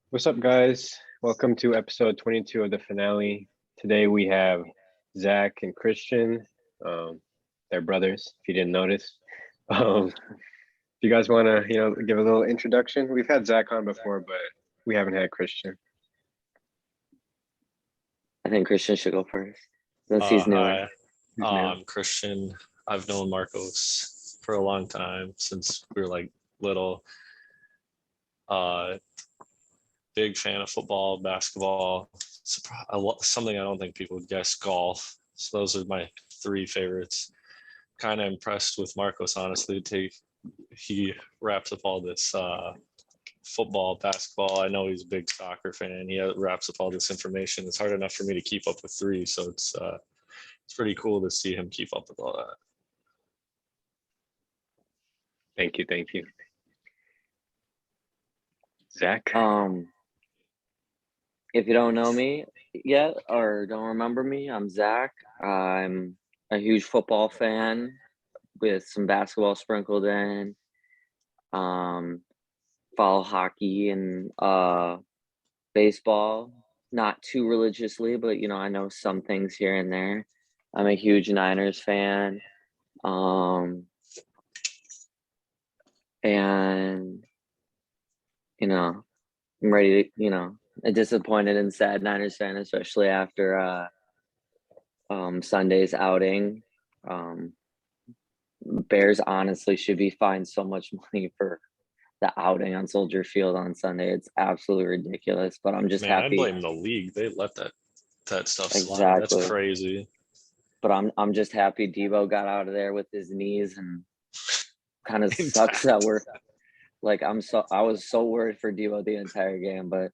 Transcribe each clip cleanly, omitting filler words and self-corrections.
What's up, guys? Welcome to episode 22 of the finale. Today we have Zach and Christian. They're brothers, if you didn't notice. If you guys want to, give a little introduction. We've had Zach on before, but we haven't had Christian. I think Christian should go first since he's newer. Hi, I'm Christian. I've known Marcos for a long time since we were like little. Big fan of football, basketball. Something I don't think people would guess, golf. So those are my three favorites. Kind of impressed with Marcos, honestly. He wraps up all this football, basketball. I know he's a big soccer fan. He wraps up all this information. It's hard enough for me to keep up with three, so it's pretty cool to see him keep up with all that. Thank you. Zach? If you don't know me yet or don't remember me, I'm Zach. I'm a huge football fan with some basketball sprinkled in. Follow hockey and baseball, not too religiously, but I know some things here and there. I'm a huge Niners fan. And I'm ready to, a disappointed and sad Niners fan, especially after Sunday's outing. Bears honestly should be fined so much money for the outing on Soldier Field on Sunday. It's absolutely ridiculous, but I'm just happy. I blame the league. They let that stuff slide. Exactly. That's crazy. But I'm just happy Debo got out of there with his knees, and kind of sucks that we're like I was so worried for Debo the entire game, but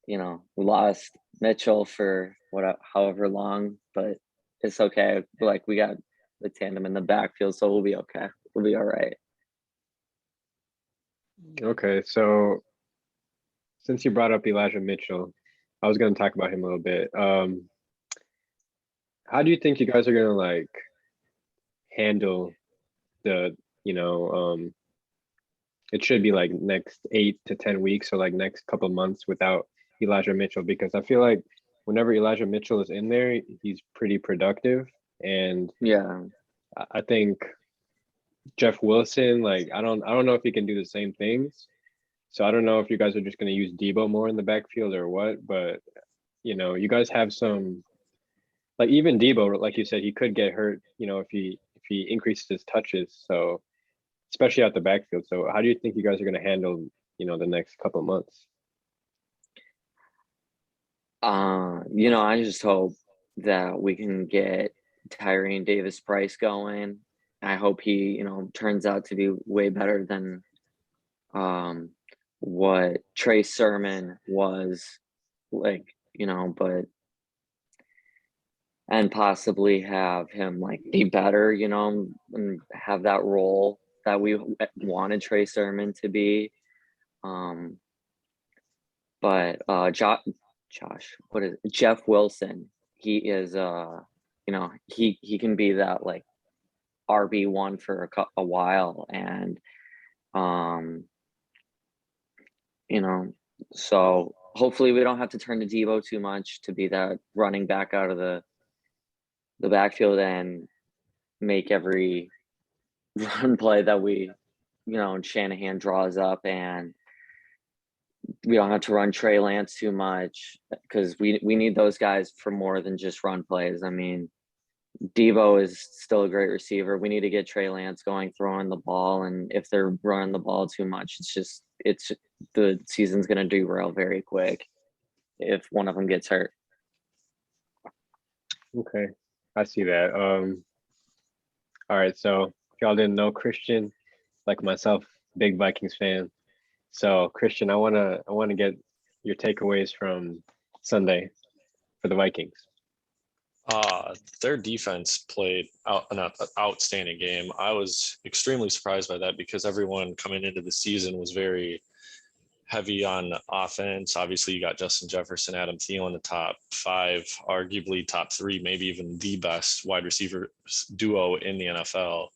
we lost Mitchell for however long, but it's okay. Like, we got the tandem in the backfield, so we'll be okay. We'll be all right. Okay, so since you brought up Elijah Mitchell, I was going to talk about him a little bit. How do you think you guys are going to handle the, it should be like next 8 to 10 weeks or next couple of months without Elijah Mitchell? Because I feel like whenever Elijah Mitchell is in there, he's pretty productive. And yeah, I think Jeff Wilson, I don't know if he can do the same things. So I don't know if you guys are just going to use Debo more in the backfield or what, but you guys have some, even Debo, like you said, he could get hurt, if he increases his touches. So especially out the backfield. So how do you think you guys are going to handle, the next couple of months? I just hope that we can get Tyrion Davis-Price going. I hope he, turns out to be way better than what Trey Sermon was and possibly have him be better, and have that role that we wanted Trey Sermon to be. But Jeff Wilson, he is he can be that RB1 for a while, and so hopefully we don't have to turn to Debo too much to be that running back out of the backfield and make every run play that we Shanahan draws up, and we don't have to run Trey Lance too much, because we need those guys for more than just run plays. I mean, Debo is still a great receiver. We need to get Trey Lance going, throwing the ball, and if they're running the ball too much, it's the season's going to derail very quick if one of them gets hurt. Okay, I see that. All right, so if y'all didn't know, Christian, like myself, big Vikings fan. So Christian, I wanna get your takeaways from Sunday for the Vikings. Their defense played an outstanding game. I was extremely surprised by that because everyone coming into the season was very heavy on offense. Obviously, you got Justin Jefferson, Adam Thielen, the top 5, arguably top 3, maybe even the best wide receiver duo in the NFL.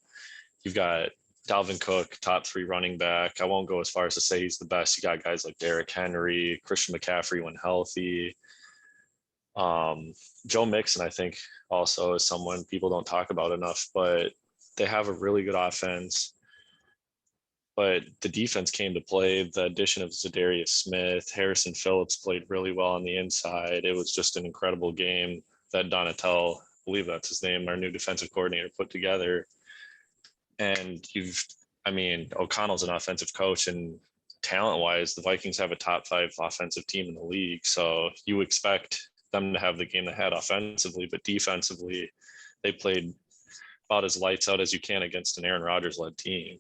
You've got Dalvin Cook, top 3 running back. I won't go as far as to say he's the best. You got guys like Derrick Henry, Christian McCaffrey when healthy. Joe Mixon, I think, also is someone people don't talk about enough, but they have a really good offense. But the defense came to play. The addition of Zadarius Smith, Harrison Phillips played really well on the inside. It was just an incredible game that Donatel, I believe that's his name, our new defensive coordinator, put together. And O'Connell's an offensive coach, and talent-wise, the Vikings have a top 5 offensive team in the league. So you expect them to have the game they had offensively, but defensively, they played about as lights out as you can against an Aaron Rodgers-led team.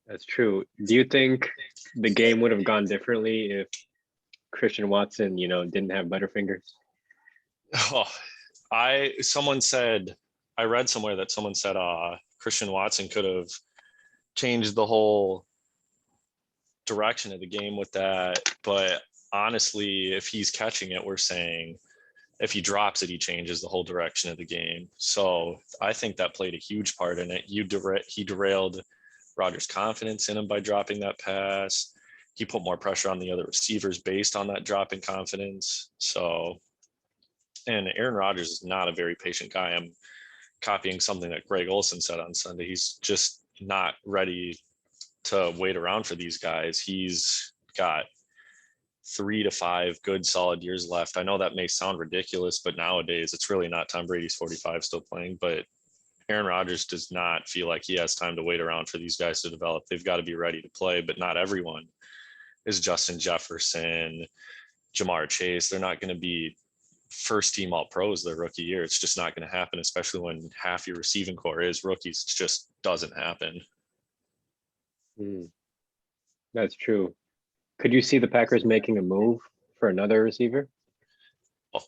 That's true. Do you think the game would have gone differently if Christian Watson, didn't have Butterfingers? Oh, I read somewhere that someone said Christian Watson could have changed the whole direction of the game with that. But honestly, if he's catching it, we're saying if he drops it, he changes the whole direction of the game. So I think that played a huge part in it. He derailed Rodgers' confidence in him by dropping that pass. He put more pressure on the other receivers based on that drop in confidence. So, and Aaron Rodgers is not a very patient guy. I'm copying something that Greg Olson said on Sunday. He's just not ready to wait around for these guys. He's got 3 to 5 good solid years left. I know that may sound ridiculous, but nowadays it's really not. Tom Brady's 45 still playing, but Aaron Rodgers does not feel like he has time to wait around for these guys to develop. They've got to be ready to play, but not everyone is Justin Jefferson, Jamar Chase. They're not going to be first team all pros their rookie year. It's just not going to happen, especially when half your receiving core is rookies. It just doesn't happen. That's true. Could you see the Packers making a move for another receiver?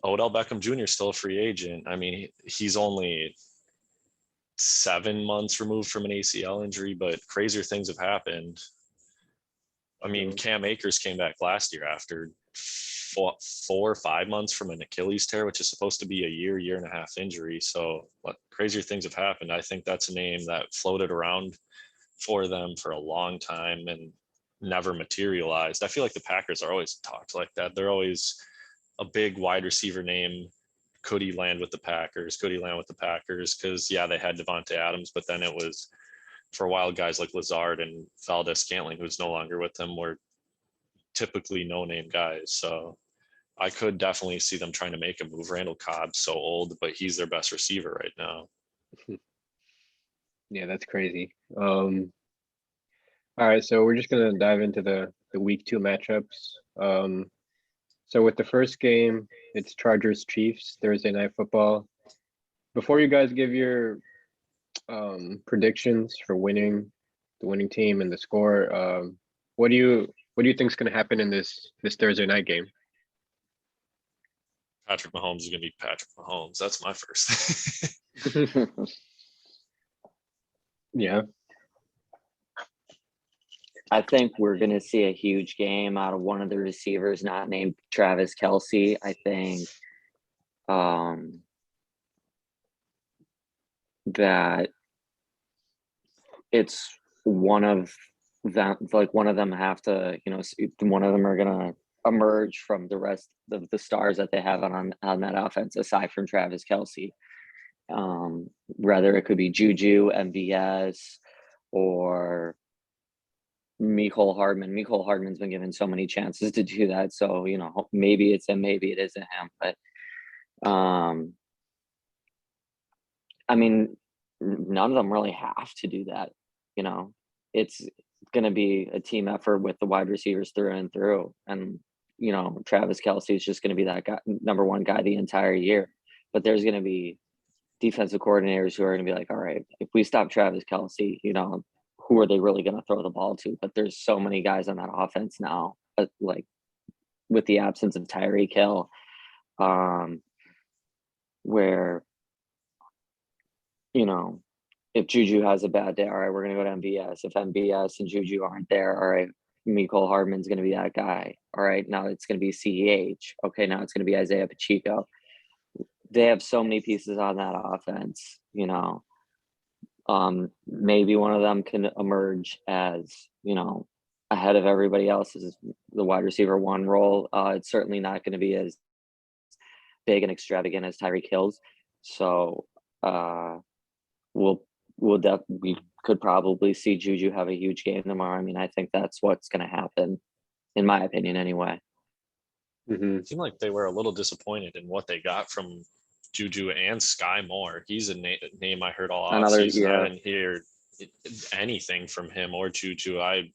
Odell Beckham Jr. is still a free agent. I mean, he's only 7 months removed from an ACL injury, but crazier things have happened. I mean, Cam Akers came back last year after 4 or 5 months from an Achilles tear, which is supposed to be a year and a half injury. So crazier things have happened. I think that's a name that floated around for them for a long time and never materialized. I feel like the Packers are always talked like that. They're always a big wide receiver name. Could he land with the Packers? Could he land with the Packers? Because, yeah, they had Devontae Adams, but then it was for a while guys like Lazard and Valdez-Scantling, who's no longer with them, were typically no-name guys. So I could definitely see them trying to make a move. Randall Cobb's so old, but he's their best receiver right now. Yeah, that's crazy. All right, so we're just going to dive into the week 2 matchups. So with the first game, it's Chargers-Chiefs, Thursday Night Football. Before you guys give your predictions for the winning team and the score, what do you think is going to happen in this Thursday night game? Patrick Mahomes is going to be Patrick Mahomes. That's my first. Yeah. I think we're going to see a huge game out of one of the receivers not named Travis Kelce. I think that it's one of them, like one of them have to, one of them are going to emerge from the rest of the stars that they have on that offense, aside from Travis Kelce. Whether it could be Juju, MVS, or Mecole Hardman. Mecole Hardman's been given so many chances to do that. So, maybe it's him, maybe it isn't him. But I mean, none of them really have to do that. It's going to be a team effort with the wide receivers through and through. And, Travis Kelce is just going to be that guy, number one guy the entire year. But there's going to be defensive coordinators who are going to be like, all right, if we stop Travis Kelce, who are they really going to throw the ball to? But there's so many guys on that offense now, like with the absence of Tyreek Hill, where, if Juju has a bad day, all right, we're going to go to MVS. If MVS and Juju aren't there, all right, Mecole Hardman's going to be that guy. All right, now it's going to be CEH. Okay, now it's going to be Isaiah Pacheco. They have so many pieces on that offense, Maybe one of them can emerge as, ahead of everybody else as the wide receiver one role. It's certainly not going to be as big and extravagant as Tyreek Hill's. So we could probably see Juju have a huge game tomorrow. I mean, I think that's what's going to happen, in my opinion, anyway. Hmm. It seemed like they were a little disappointed in what they got from Juju and Sky Moore. He's a name I heard all offseason. I didn't hear anything from him or Juju. I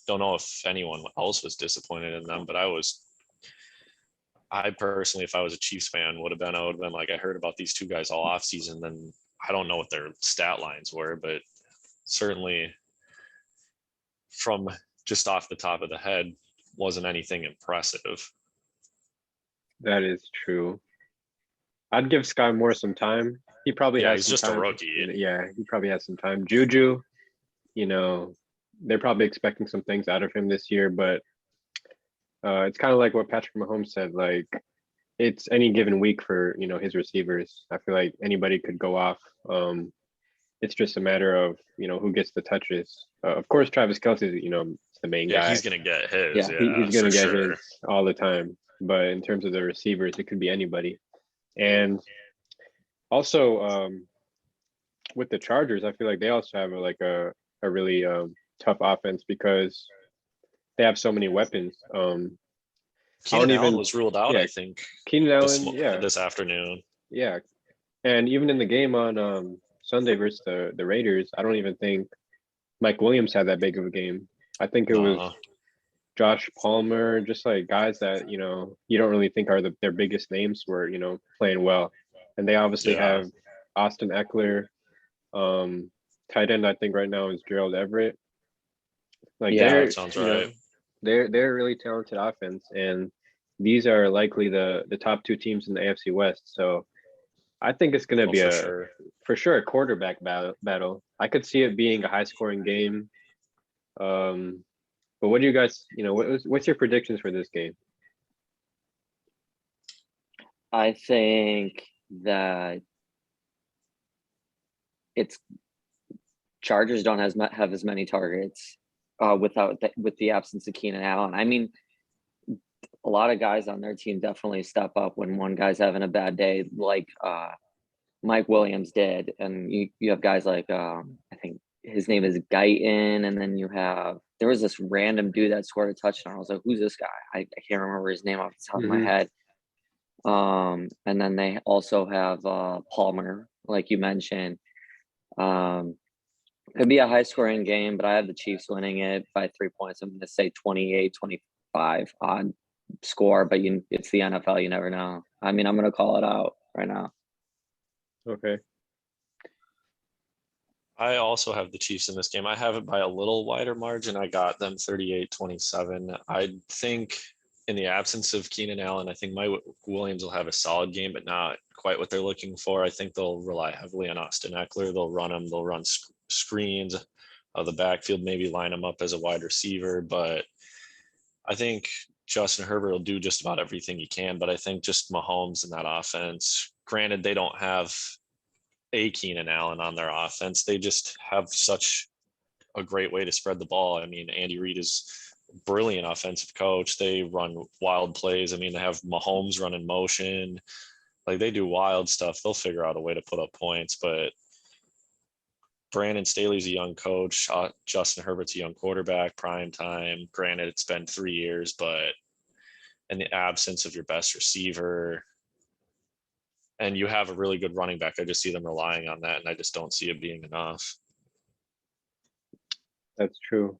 don't know if anyone else was disappointed in them, but I personally, if I was a Chiefs fan, I would have been like, I heard about these two guys all offseason. Then I don't know what their stat lines were, but certainly from just off the top of the head, wasn't anything impressive. That is true. I'd give Sky Moore some time. He probably has he's some just time. a rookie. Yeah, he probably has some time. Juju, they're probably expecting some things out of him this year, but it's kind of like what Patrick Mahomes said, like it's any given week for, his receivers. I feel like anybody could go off. It's just a matter of, who gets the touches. Of course, Travis Kelce is, the main guy. He's going to get his. He's going to get his all the time. But in terms of the receivers, it could be anybody. And also with the Chargers, I feel like they also have a really tough offense because they have so many weapons. Keenan Allen was ruled out, I think. Keenan Allen, this afternoon. Yeah. And even in the game on Sunday versus the Raiders, I don't even think Mike Williams had that big of a game. I think it was Josh Palmer, just like guys that, you don't really think are their biggest names were, playing well. And they obviously have Austin Eckler. Tight end, I think right now is Gerald Everett. That sounds right. They're a really talented offense, and these are likely the top two teams in the AFC West. So I think it's going to be for sure a quarterback battle. I could see it being a high scoring game. But what do you guys, what's your predictions for this game? I think that Chargers don't have as many targets with the absence of Keenan Allen. I mean, a lot of guys on their team definitely step up when one guy's having a bad day, like Mike Williams did, and you have guys like I think his name is Guyton, and then there was this random dude that scored a touchdown. I was like, who's this guy? I can't remember his name off the top of my head. And then they also have Palmer, like you mentioned. Could be a high scoring game, but I have the Chiefs winning it by 3 points. I'm going to say 28-25 on score, but it's the NFL. You never know. I mean, I'm going to call it out right now. Okay. I also have the Chiefs in this game. I have it by a little wider margin. I got them 38-27. I think in the absence of Keenan Allen, I think Mike Williams will have a solid game, but not quite what they're looking for. I think they'll rely heavily on Austin Eckler. They'll run him. They'll run screens of the backfield, maybe line him up as a wide receiver. But I think Justin Herbert will do just about everything he can. But I think just Mahomes and that offense, granted, they don't have a Keenan Allen on their offense. They just have such a great way to spread the ball. I mean, Andy Reid is a brilliant offensive coach. They run wild plays. I mean, they have Mahomes running motion. Like, they do wild stuff. They'll figure out a way to put up points. But Brandon Staley's a young coach. Justin Herbert's a young quarterback, prime time. Granted, it's been 3 years, but in the absence of your best receiver, and you have a really good running back, I just see them relying on that, and I just don't see it being enough. That's true.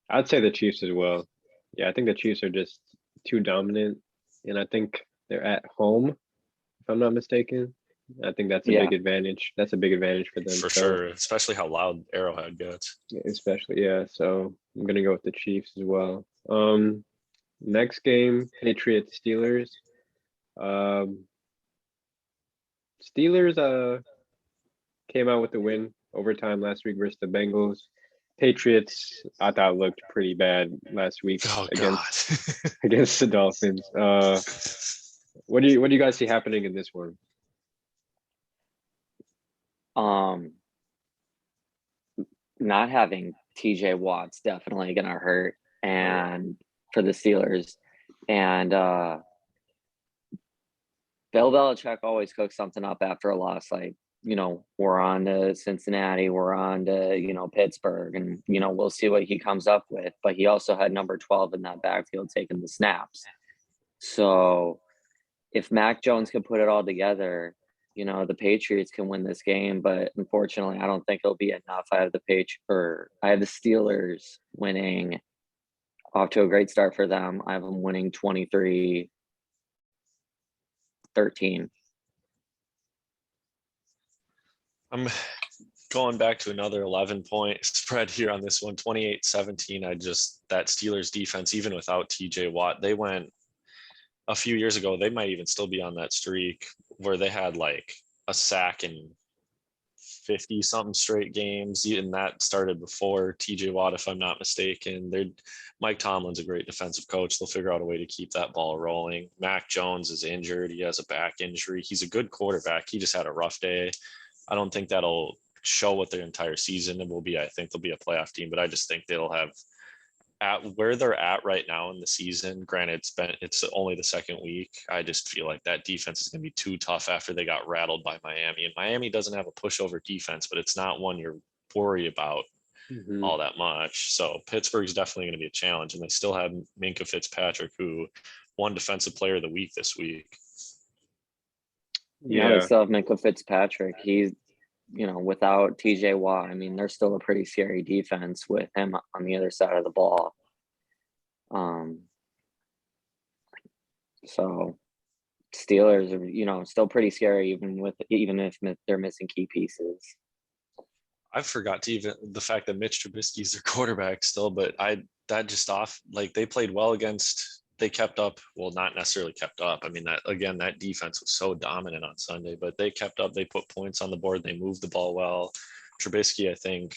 I'd say the Chiefs as well. Yeah, I think the Chiefs are just too dominant, and I think they're at home, if I'm not mistaken. I think that's a big advantage. That's a big advantage for them. For sure, especially how loud Arrowhead gets. Especially, yeah. So I'm gonna go with the Chiefs as well. Next game, Patriots Steelers. Steelers came out with the win overtime last week versus the Bengals. Patriots, I thought looked pretty bad last week against the Dolphins. What do you guys see happening in this one? Not having TJ Watt's definitely gonna hurt, and for the Steelers. And Bill Belichick always cooks something up after a loss. Like, we're on to Cincinnati, we're on to, Pittsburgh, and, we'll see what he comes up with. But he also had number 12 in that backfield taking the snaps. So if Mac Jones can put it all together, the Patriots can win this game. But unfortunately, I don't think it'll be enough. I have the Steelers winning, off to a great start for them. I have them winning 23-13. I'm going back to another 11-point spread here on this one, 28-17. That Steelers defense, even without TJ Watt, they went a few years ago, they might even still be on that streak where they had like a sack in 50 something straight games. And that started before TJ Watt, if I'm not mistaken. Mike Tomlin's a great defensive coach. They'll figure out a way to keep that ball rolling. Mac Jones is injured. He has a back injury. He's a good quarterback. He just had a rough day. I don't think that'll show what their entire season will be. I think they'll be a playoff team, but I just think they'll have, at where they're at right now in the season, granted it's only the second week. I just feel like that defense is going to be too tough after they got rattled by Miami. And Miami doesn't have a pushover defense, but it's not one you're worried about all that much. So Pittsburgh's definitely going to be a challenge, and they still have Minkah Fitzpatrick, who won Defensive Player of the Week this week. Yeah, they still have Minkah Fitzpatrick. He's, without TJ Watt, I mean, they're still a pretty scary defense with him on the other side of the ball. So Steelers are, still pretty scary, even if they're missing key pieces. I forgot the fact that Mitch Trubisky's their quarterback still, but they played well against. They kept up. Well, not necessarily kept up. I mean, that defense was so dominant on Sunday, but they kept up. They put points on the board. They moved the ball well. Trubisky, I think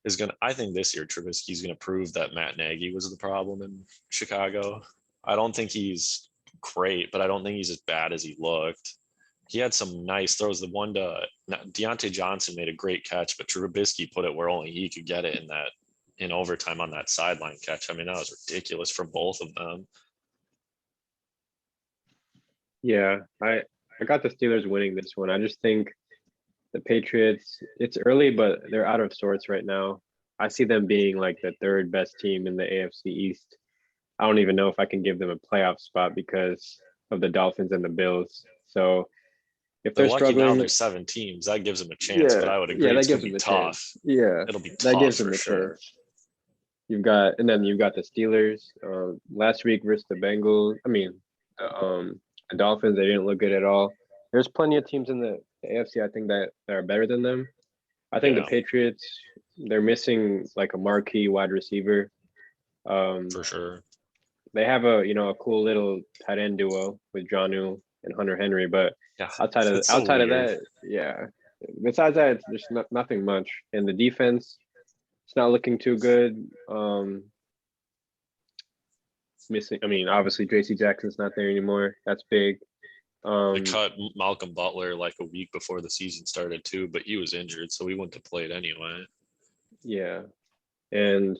this year Trubisky's going to prove that Matt Nagy was the problem in Chicago. I don't think he's great, but I don't think he's as bad as he looked. He had some nice throws. The one to Deontay Johnson made a great catch, but Trubisky put it where only he could get it in overtime on that sideline catch. I mean, that was ridiculous from both of them. Yeah, I got the Steelers winning this one. I just think the Patriots, it's early, but they're out of sorts right now. I see them being like the third best team in the AFC East. I don't even know if I can give them a playoff spot because of the Dolphins and the Bills. So if they're lucky struggling, now there's 7 teams. That gives them a chance, but I would agree it's going to be tough. Yeah, it'll be that tough gives them for a sure. chance. You've got the Steelers last week versus the Bengals. I mean, the Dolphins, they didn't look good at all. There's plenty of teams in the AFC, I think, that are better than them. I think the Patriots, they're missing like a marquee wide receiver. For sure. They have a cool little tight end duo with Jonnu and Hunter Henry, but outside of that, yeah. Besides that, there's nothing much. And the defense, it's not looking too good. Obviously JC Jackson's not there anymore. That's big. They cut Malcolm Butler like a week before the season started too, but he was injured, so he wouldn't have played anyway. Yeah. And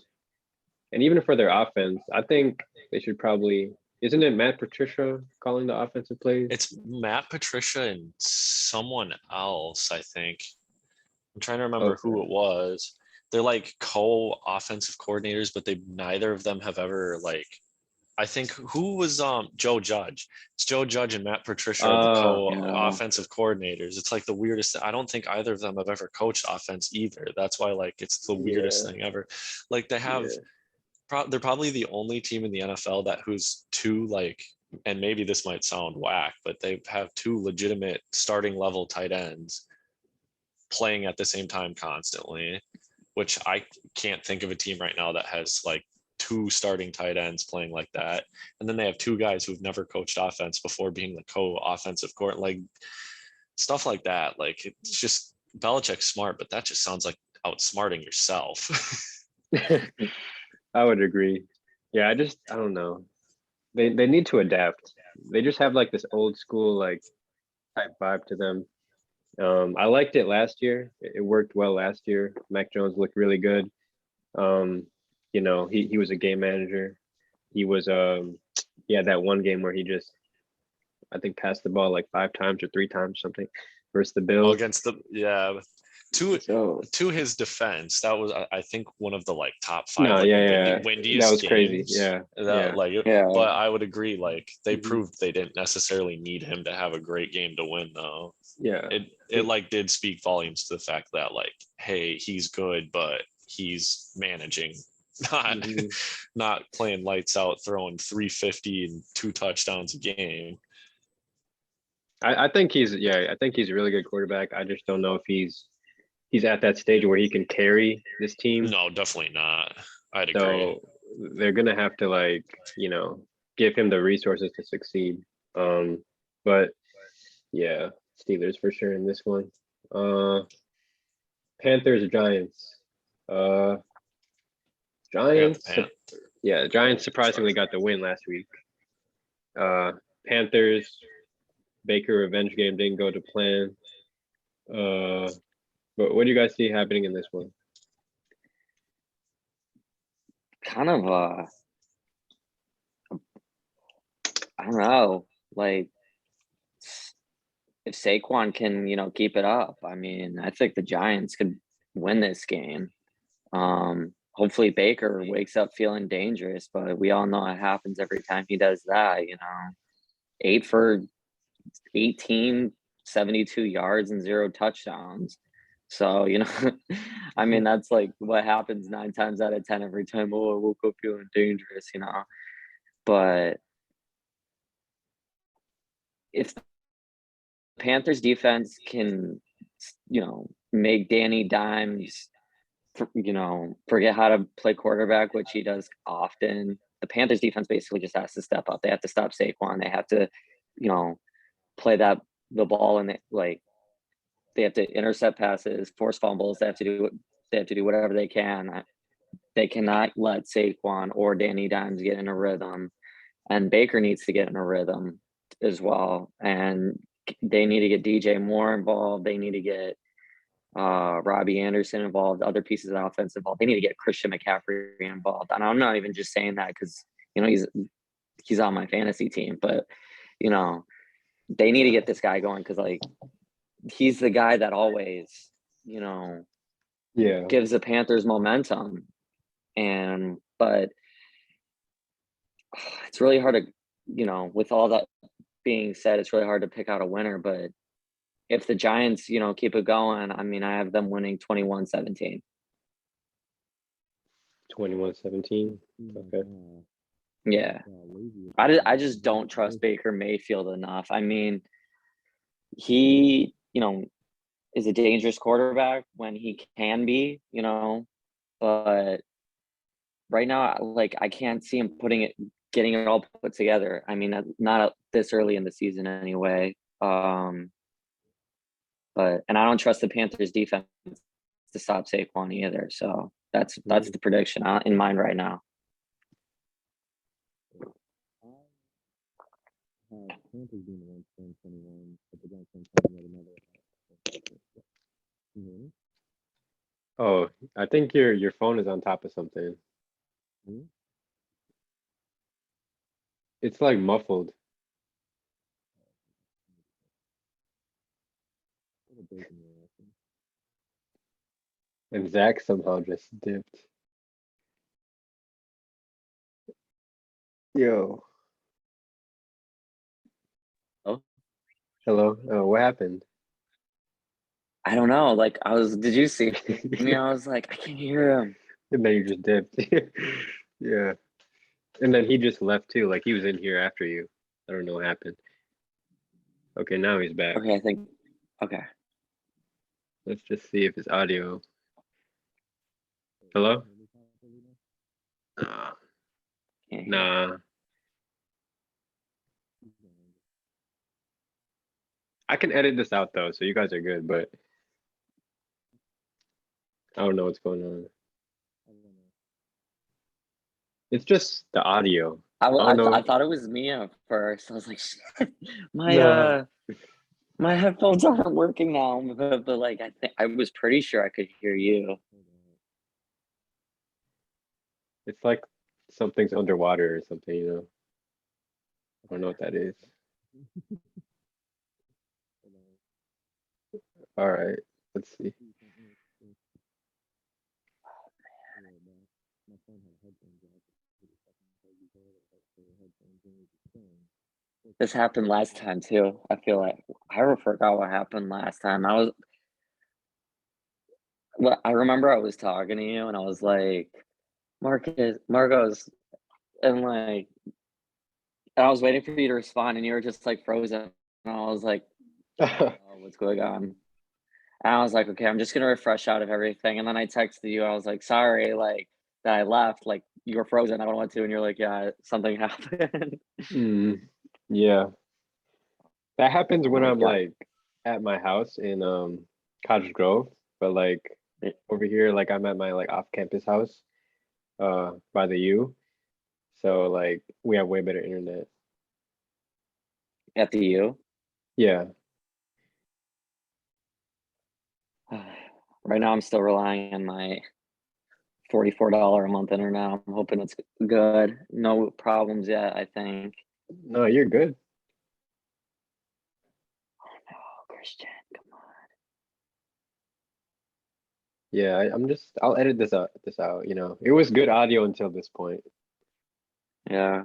even for their offense, I think they should probably, isn't it Matt Patricia calling the offensive plays? It's Matt Patricia and someone else, I think. I'm trying to remember who it was. They're like co-offensive coordinators, but neither of them have ever I think who was Joe Judge. It's Joe Judge and Matt Patricia are the co-offensive coordinators. It's like the weirdest. I don't think either of them have ever coached offense either. That's why it's the weirdest thing ever. They have they're probably the only team in the NFL who's two and maybe this might sound whack, but they have 2 legitimate starting level tight ends playing at the same time constantly, which I can't think of a team right now that has 2 starting tight ends playing like that. And then they have 2 guys who've never coached offense before being the co-offensive court, stuff like that. It's just Belichick's smart, but that just sounds like outsmarting yourself. I would agree. Yeah, I don't know. They need to adapt. They just have this old school type vibe to them. I liked it last year. It worked well last year. Mac Jones looked really good. You know, he was a game manager. He was he had that one game where he just I think passed the ball like 5 times or 3 times something versus the Well, Bills. against the to So to his defense, that was I think one of the like top five No, like yeah. windiest That was crazy. games. Yeah. That, like, yeah, but I would agree. Like they Mhm. proved they didn't necessarily need him to have a great game to win, though. Yeah. It like did speak volumes to the fact that like, hey, he's good, but he's managing, not Mhm. not playing lights out, throwing 350 and 2 touchdowns a game. I think he's I think he's a really good quarterback. I just don't know if he's at that stage where he can carry this team. No, definitely not. I'd agree. So they're gonna have to like, you know, give him the resources to succeed. But yeah, Steelers for sure in this one. Panthers, Giants. I got the Giants. Pan. Yeah, Giants surprisingly got the win last week. Panthers, Baker revenge game didn't go to plan. But what do you guys see happening in this one? kind of I don't know, like if Saquon can, keep it up, I mean, I think the Giants could win this game. Hopefully Baker wakes up feeling dangerous, but we all know it happens every time he does that. 8 for 18, 72 yards and 0 touchdowns. So, I mean, that's like what happens 9 times out of 10 every time. Oh, I woke up feeling dangerous. But if the Panthers defense can, make Danny Dimes, forget how to play quarterback, which he does often, the Panthers defense basically just has to step up. They have to stop Saquon. They have to, play the ball, and they have to intercept passes, force fumbles. They have to do whatever they can. They cannot let Saquon or Danny Dimes get in a rhythm, and Baker needs to get in a rhythm as well. And they need to get DJ Moore involved. They need to get Robbie Anderson involved, other pieces of offense involved. They need to get Christian McCaffrey involved. And I'm not even just saying that because he's on my fantasy team, but they need to get this guy going because he's the guy that always Yeah. gives the Panthers momentum. But it's really hard to, with all that being said, it's really hard to pick out a winner. But if the Giants, keep it going, I mean, I have them winning 21-17. 21-17. Okay. Yeah. I just don't trust Baker Mayfield enough. I mean, he, is a dangerous quarterback when he can be, but right now, I can't see him getting it all put together. I mean, not this early in the season anyway. And I don't trust the Panthers defense to stop Saquon either. So that's the prediction in mind right now. Oh, I think your phone is on top of something. It's like muffled. And Zach somehow just dipped. Yo. Oh. Hello. Oh, what happened? I don't know. Did you see me? I was like, I can't hear him. And then you just dipped. Yeah. And then he just left too. Like he was in here after you. I don't know what happened. Okay, now he's back. Okay, okay. Let's just see if his audio. Hello? Can't hear. Nah. I can edit this out though, so you guys are good, but I don't know what's going on. It's just the audio. I don't know. thought it was me at first. I was like, shit, No. My headphones aren't working now, but like I think I was pretty sure I could hear you. It's like something's underwater or something, you know. I don't know what that is. All right, let's see. This happened last time too. I feel like I forgot what happened last time. I remember I was talking to you and I was like, Marcos, and like, and I was waiting for you to respond and you were just like frozen. And I was like, oh, what's going on? And I was like, okay, I'm just gonna refresh out of everything. And then I texted you. I was like, sorry, like that I left. Like you were frozen. I don't want to. And you're like, yeah, something happened. Yeah, that happens Oh when my I'm God. like at my house in Cottage Grove, but like over here, like I'm at my like off-campus house by the U. So like we have way better internet. At the U. Yeah. Right now, I'm still relying on my $44 a month internet. I'm hoping it's good. No problems yet, I think. No, you're good. Oh, Christian, come on. Yeah, I'll edit this out, you know. It was good audio until this point. Yeah.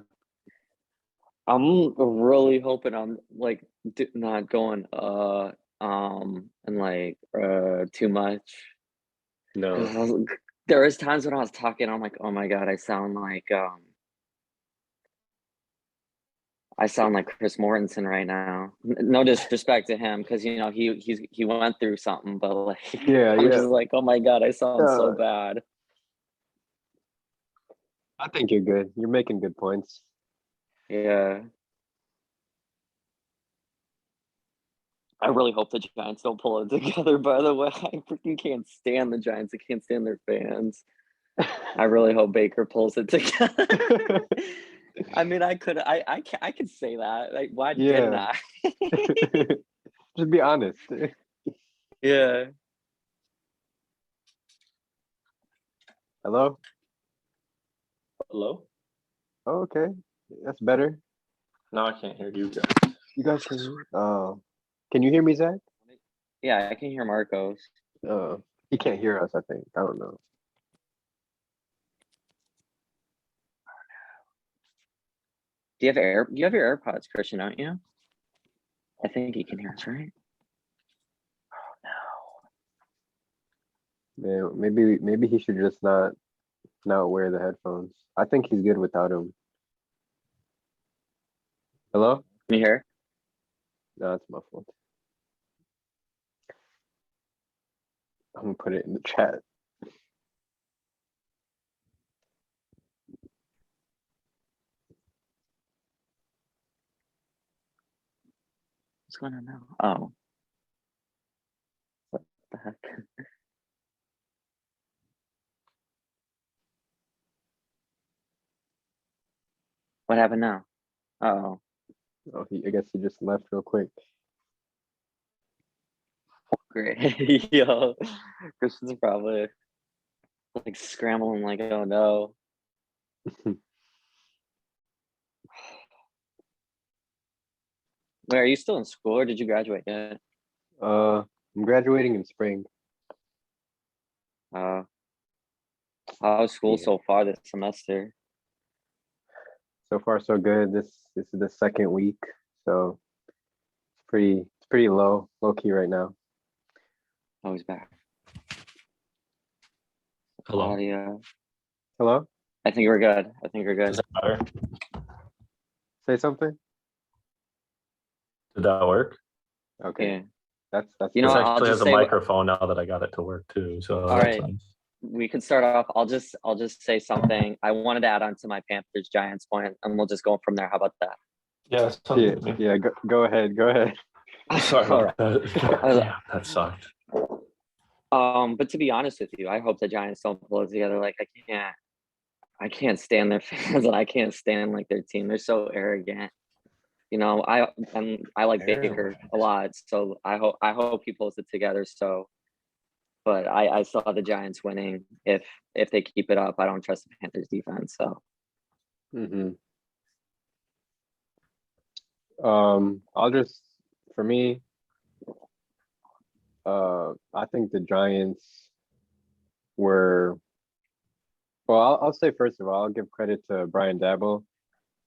I'm really hoping I'm like not going and like too much. No. Because there was times when I was talking, I'm like, oh my God, I sound like Chris Mortensen right now. No disrespect to him, because you know he went through something, but like Yeah, I'm yeah. just like, oh my God, I sound so Uh, bad. I think you're good. You're making good points. Yeah. I really hope the Giants don't pull it together, by the way. I freaking can't stand the Giants. I can't stand their fans. I really hope Baker pulls it together. I mean, I could say that. Like, why didn't Yeah. I? Just be honest. Yeah. Hello? Hello? Oh, okay. That's better. No, I can't hear you guys. You guys can hear? Can you hear me, Zach? Yeah, I can hear Marcos. He can't hear us, I think. I don't know. You have your AirPods, Christian, don't you? I think he can hear us, right? Man, maybe he should just not wear the headphones. I think he's good without them. Hello? Can you hear? No, it's muffled. I'm gonna put it in the chat. What's going on now? Oh. What the heck? What happened now? Oh. Oh, I guess he just left real quick. Great. Yo. Christian's probably like scrambling, like, oh no. Wait, are you still in school or did you graduate yet? I'm graduating in spring. How's school Yeah. so far this semester? So far, so good. This is the second week, so it's pretty low key right now. Oh, he's back. Hello. Audio. Hello? I think we're good. I think we're good. Is that better? Say something? Did that work? Okay. Yeah. That's You know This what, good. I'll actually just has a say microphone now that I got it to work too. So All that's right. nice. We could start off. I'll just say something. I wanted to add on to my Panthers Giants point, and we'll just go from there. How about that? Yeah, that's fine Yeah, with me. yeah, go ahead. Go ahead. Sorry All about that. Damn, that sucked. But to be honest with you, I hope the Giants don't pull it together. Like I can't stand their fans, and I can't stand like their team. They're so arrogant. you know, I like Terrible. Baker a lot, so I hope he pulls it together. So, but I saw the Giants winning if they keep it up. I don't trust the Panthers defense. So Mm-hmm. For me, I think the Giants were, well, I'll say first of all, I'll give credit to Brian Dabble.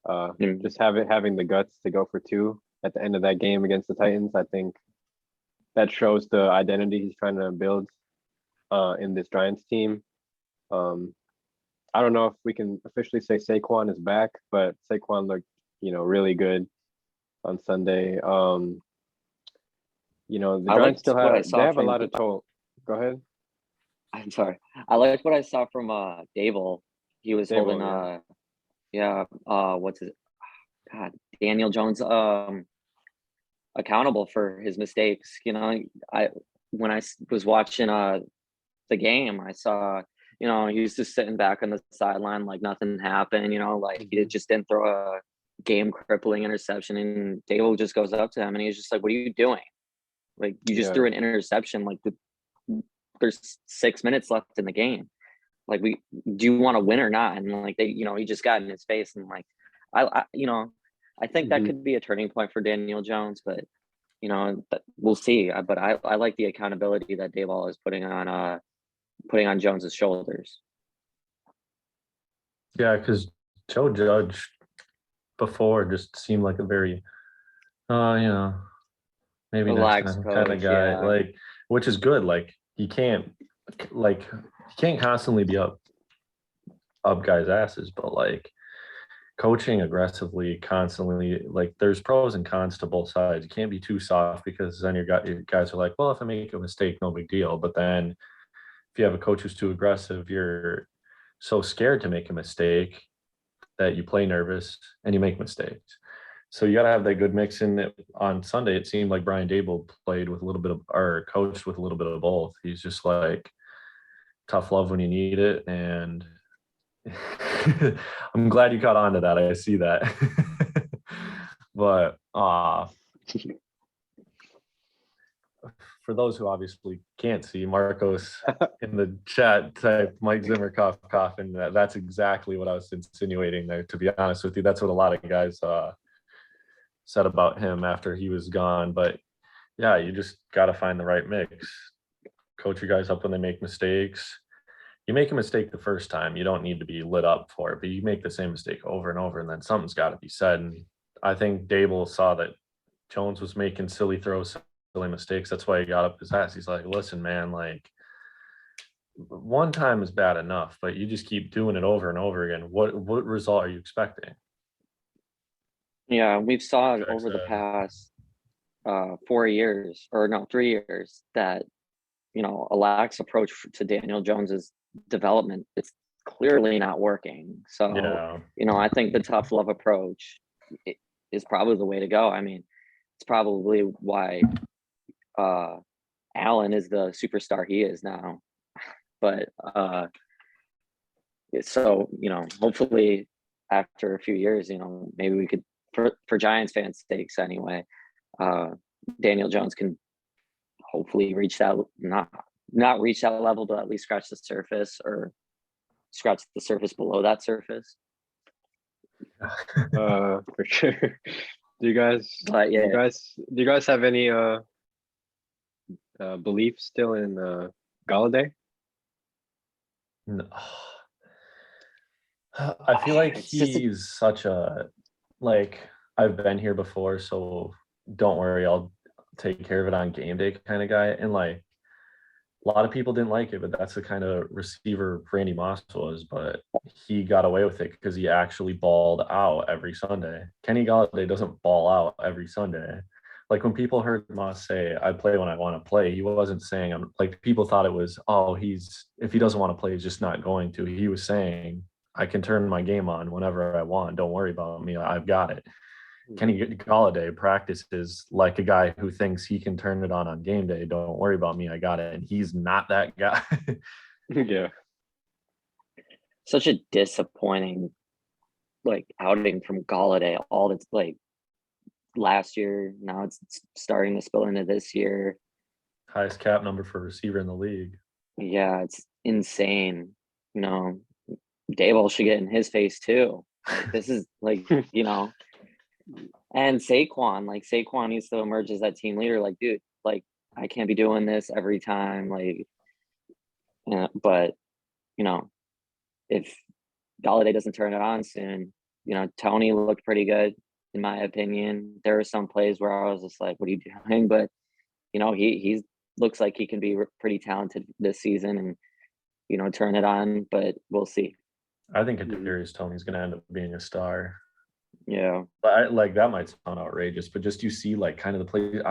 Mm. Just having the guts to go for two at the end of that game against the Titans. I think that shows the identity he's trying to build in this Giants team. I don't know if we can officially say Saquon is back, but Saquon looked, really good on Sunday. The I Giants liked still what I they saw have a from. lot of toll. Go ahead. I'm sorry. I liked what I saw from Dable. He was Dable, holding what's his God, Daniel Jones accountable for his mistakes. When I was watching the game, I saw, he was just sitting back on the sideline like nothing happened, like he just didn't throw a game crippling interception, and Dable just goes up to him and he's just like, "What are you doing? Like, you just Yeah. threw an interception, like there's 6 minutes left in the game. Like, do you want to win or not?" And like he just got in his face, and like I think that Mhm. could be a turning point for Daniel Jones, but we'll see. But I like the accountability that Dayball is putting on Jones's shoulders. Yeah, because Joe Judge before just seemed like a very, maybe next Relaxed time kind of coach, guy. yeah. Like, which is good. Like he can't constantly be up guys' asses, but like coaching aggressively constantly, like there's pros and cons to both sides. You can't be too soft because then your guys are like, well, if I make a mistake, no big deal. But then if you have a coach who's too aggressive, you're so scared to make a mistake that you play nervous and you make mistakes. So you got to have that good mix in it. On Sunday, it seemed like Brian Dable played with a little bit of, or coached with a little bit of both. He's just like tough love when you need it. And I'm glad you caught on to that. I see that. But for those who obviously can't see, Marcos in the chat type Mike Zimmer cough, and that's exactly what I was insinuating there, to be honest with you. That's what a lot of guys said about him after he was gone. But yeah, you just got to find the right mix. Coach your guys up when they make mistakes. You make a mistake the first time, you don't need to be lit up for it, but you make the same mistake over and over, and then something's got to be said. And I think Dable saw that Jones was making silly throws, silly mistakes. That's why he got up his ass. He's like, listen, man, like one time is bad enough, but you just keep doing it over and over again. What result are you expecting? Yeah, we've saw it over the past 4 years, or no, 3 years, that a lax approach to Daniel Jones's development, it's clearly not working. So Yeah. I think the tough love approach is probably the way to go. I mean, it's probably why Allen is the superstar he is now. But so hopefully after a few years, maybe we could, for Giants fans' sakes anyway, Daniel Jones can hopefully reach that, not reach that level, but at least scratch the surface, or scratch the surface below that surface. For sure. Do you guys have any belief still in Galladay? No. I feel like he's such a, like, I've been here before, so don't worry, I'll take care of it on game day kind of guy. And like a lot of people didn't like it, but that's the kind of receiver Randy Moss was. But he got away with it because he actually balled out every Sunday. Kenny Galladay doesn't ball out every Sunday. Like when people heard Moss say, I play when I want to play, he wasn't saying, I'm like, people thought it was, oh, if he doesn't want to play, he's just not going to. He was saying, I can turn my game on whenever I want. Don't worry about me. I've got it. Kenny Galladay practices like a guy who thinks he can turn it on game day. Don't worry about me. I got it. And he's not that guy. Yeah. Such a disappointing outing from Galladay. All that's last year. Now it's starting to spill into this year. Highest cap number for receiver in the league. Yeah, it's insane. You know, Dayball should get in his face too. Like, this is like, you know, and Saquon needs to emerge as that team leader. Like, dude, like I can't be doing this every time. Like, but you know, if Galladay doesn't turn it on soon, you know, Tony looked pretty good in my opinion. There were some plays where I was just like, "What are you doing?" But you know, he looks like he can be pretty talented this season, and you know, turn it on. But we'll see. I think Kadarius Tony's going to end up being a star. Yeah, But like that might sound outrageous, but just you see like kind of the play.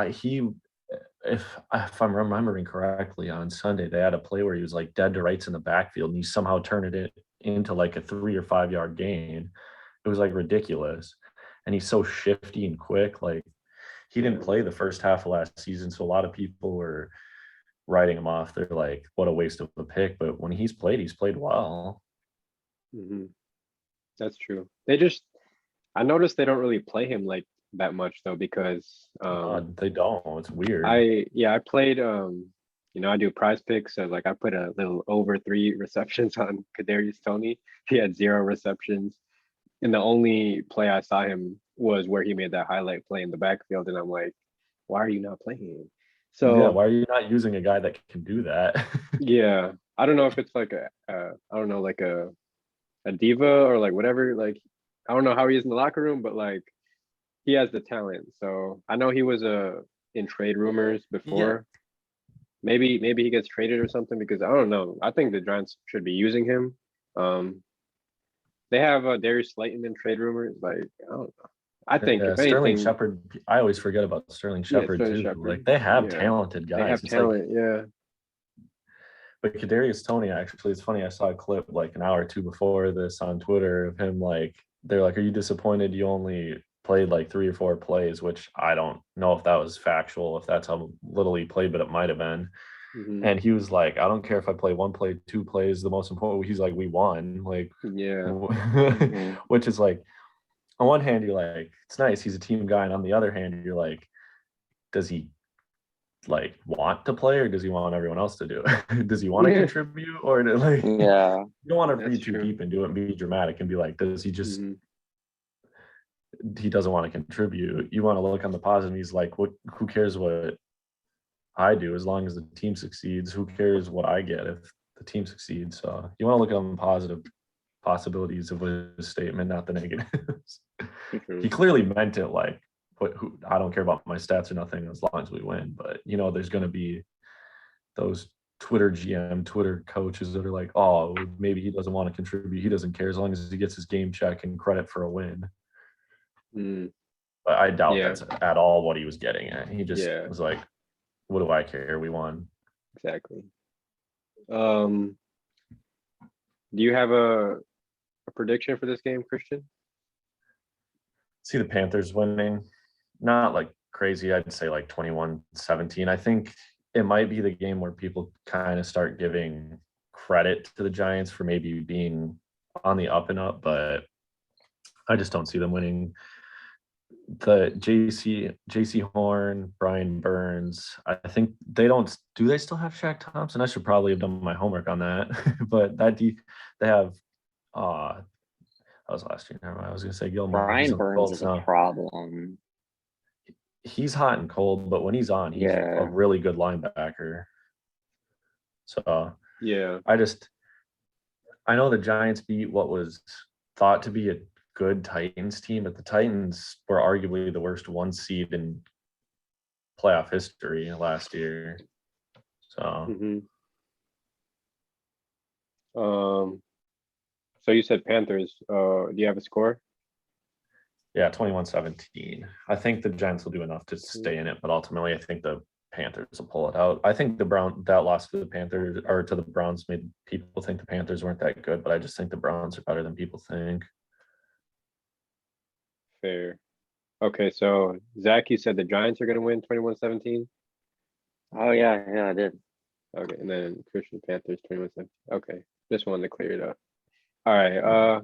If I'm remembering correctly, on Sunday they had a play where he was like dead to rights in the backfield, and he somehow turned it into like a 3 or 5 yard gain. It was like ridiculous, and he's so shifty and quick. Like he didn't play the first half of last season, so a lot of people were writing him off. They're like, "What a waste of a pick!" But when he's played well. Mhm. That's true. I noticed they don't really play him like that much though, because They don't. It's weird. I played I do prize picks, so like I put a little over 3 receptions on Kadarius Tony. He had 0 receptions. And the only play I saw him was where he made that highlight play in the backfield, and I'm like, why are you not playing him? Yeah, So why are you not using a guy that can do that? yeah, I don't know if it's like a diva or like whatever. Like I don't know how he is in the locker room, but like he has the talent. So I know he was in trade rumors before. Maybe he gets traded or something, because I don't know. I think the Giants should be using him. They have Darius Slayton in trade rumors. Like I don't know. I think if Sterling anything, Shepard. I always forget about Sterling Shepard Sterling too. Shepard, Like they have yeah. talented guys. They have It's like, talent, yeah. but Kadarius Tony, actually, it's funny. I saw a clip like an hour or two before this on Twitter of him. Like they're like, "Are you disappointed you only played like 3 or 4 plays?" Which I don't know if that was factual, if that's how little he played, but it might have been. Mhm. And he was like, "I don't care if I play 1 play, 2 plays. The most important." He's like, "We won." Like, Yeah. which is like, on one hand, you're like, it's nice, he's a team guy, and on the other hand, you're like, does he like want to play, or does he want everyone else to do it? Does he want to Yeah. contribute, or like yeah, you don't want to That's read too true. deep into it and be dramatic and be like, does he just Mhm. he doesn't want to contribute? You want to look on the positive. He's like, what? Who cares what I do as long as the team succeeds? Who cares what I get if the team succeeds? So you want to look on the positive possibilities of his statement, not the negatives. True. He clearly meant it like, I don't care about my stats or nothing as long as we win. But you know, there's going to be those Twitter GM, Twitter coaches that are like, oh, maybe he doesn't want to contribute. He doesn't care as long as he gets his game check and credit for a win. Mm, But I doubt Yeah. that's at all what he was getting at. He just Yeah. was like, what do I care? We won. exactly. Do you have a prediction for this game, Christian? See the Panthers winning. Not like crazy. I'd say like 21-17. I think it might be the game where people kind of start giving credit to the Giants for maybe being on the up and up, but I just don't see them winning. The JC Horn, Brian Burns, I think they don't. Do they still have Shaq Thompson? I should probably have done my homework on that. But they have that was last year. Never mind. I was gonna say Gilmore. He's Brian on the Burns Colts is a now. problem. He's hot and cold, but when he's on, he's Yeah. a really good linebacker. So Yeah. I know the Giants beat what was thought to be a good Titans team, but the Titans were arguably the worst 1 seed in playoff history last year. So Mm-hmm. So you said Panthers. Do you have a score? yeah, 21-17. I think the Giants will do enough to stay in it, but ultimately I think the Panthers will pull it out. I think that loss to the Panthers or to the Browns made people think the Panthers weren't that good, but I just think the Browns are better than people think. Fair. Okay, so Zach, you said the Giants are going to win 21-17. Oh yeah, I did. Okay, and then Christian Panthers 21-17. Okay, just wanted to clear it up. All right.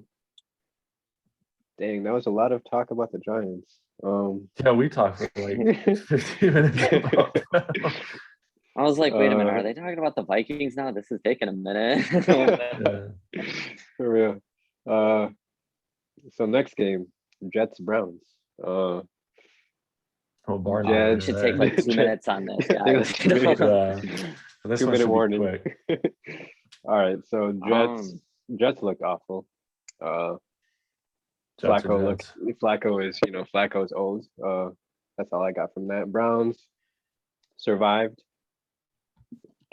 Dang, that was a lot of talk about the Giants. Yeah, we talked for like 15 minutes about that. I was like, wait a minute, Uh, are they talking about the Vikings now? This is taking a minute. Yeah. For real. So next game, Jets Browns. Oh, barn Jets- We burner should take there. like 2 minutes on this, I think that's guys. 2 minutes. This 2 one minute should be warning. quick. All right, so Jets look awful. Jets are Flacco Jets. Flacco is Flacco is old. That's all I got from that. Browns survived.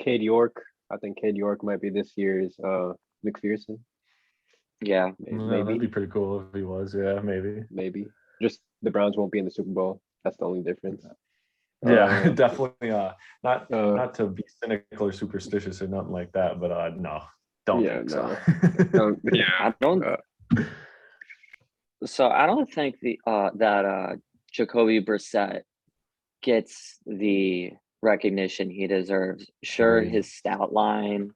Cade York. I think Cade York might be this year's McPherson. Yeah. Yeah, that'd be Maybe. pretty cool if he was. Yeah, maybe. Maybe. Just the Browns won't be in the Super Bowl. That's the only difference. Yeah, definitely. Not uh, to be cynical or superstitious or nothing like that, but no, don't Yeah, think so. yeah. I don't Uh, so I don't think that Jacoby Brissett gets the recognition he deserves. Sure, Agreed. his stat line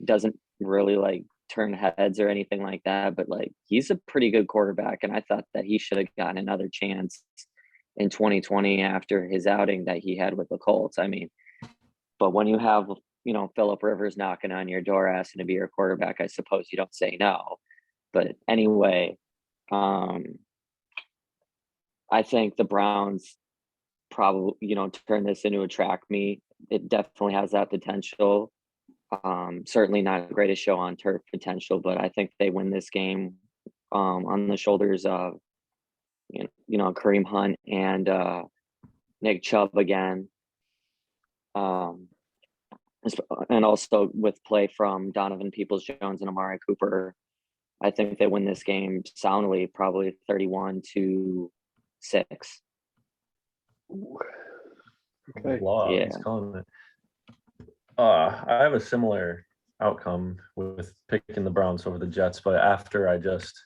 doesn't really like turn heads or anything like that, but like he's a pretty good quarterback, and I thought that he should have gotten another chance in 2020 after his outing that he had with the Colts. I mean, but when you have Philip Rivers knocking on your door asking to be your quarterback, I suppose you don't say no. But anyway, I think the Browns probably turn this into a track meet. It definitely has that potential. Certainly not the greatest show on turf potential, but I think they win this game on the shoulders of Kareem Hunt and Nick Chubb again, and also with play from Donovan Peoples-Jones and Amari Cooper. I think they win this game soundly, probably 31-6. Okay. Blowout, Yeah. he's calling it. I have a similar outcome with picking the Browns over the Jets, but after I just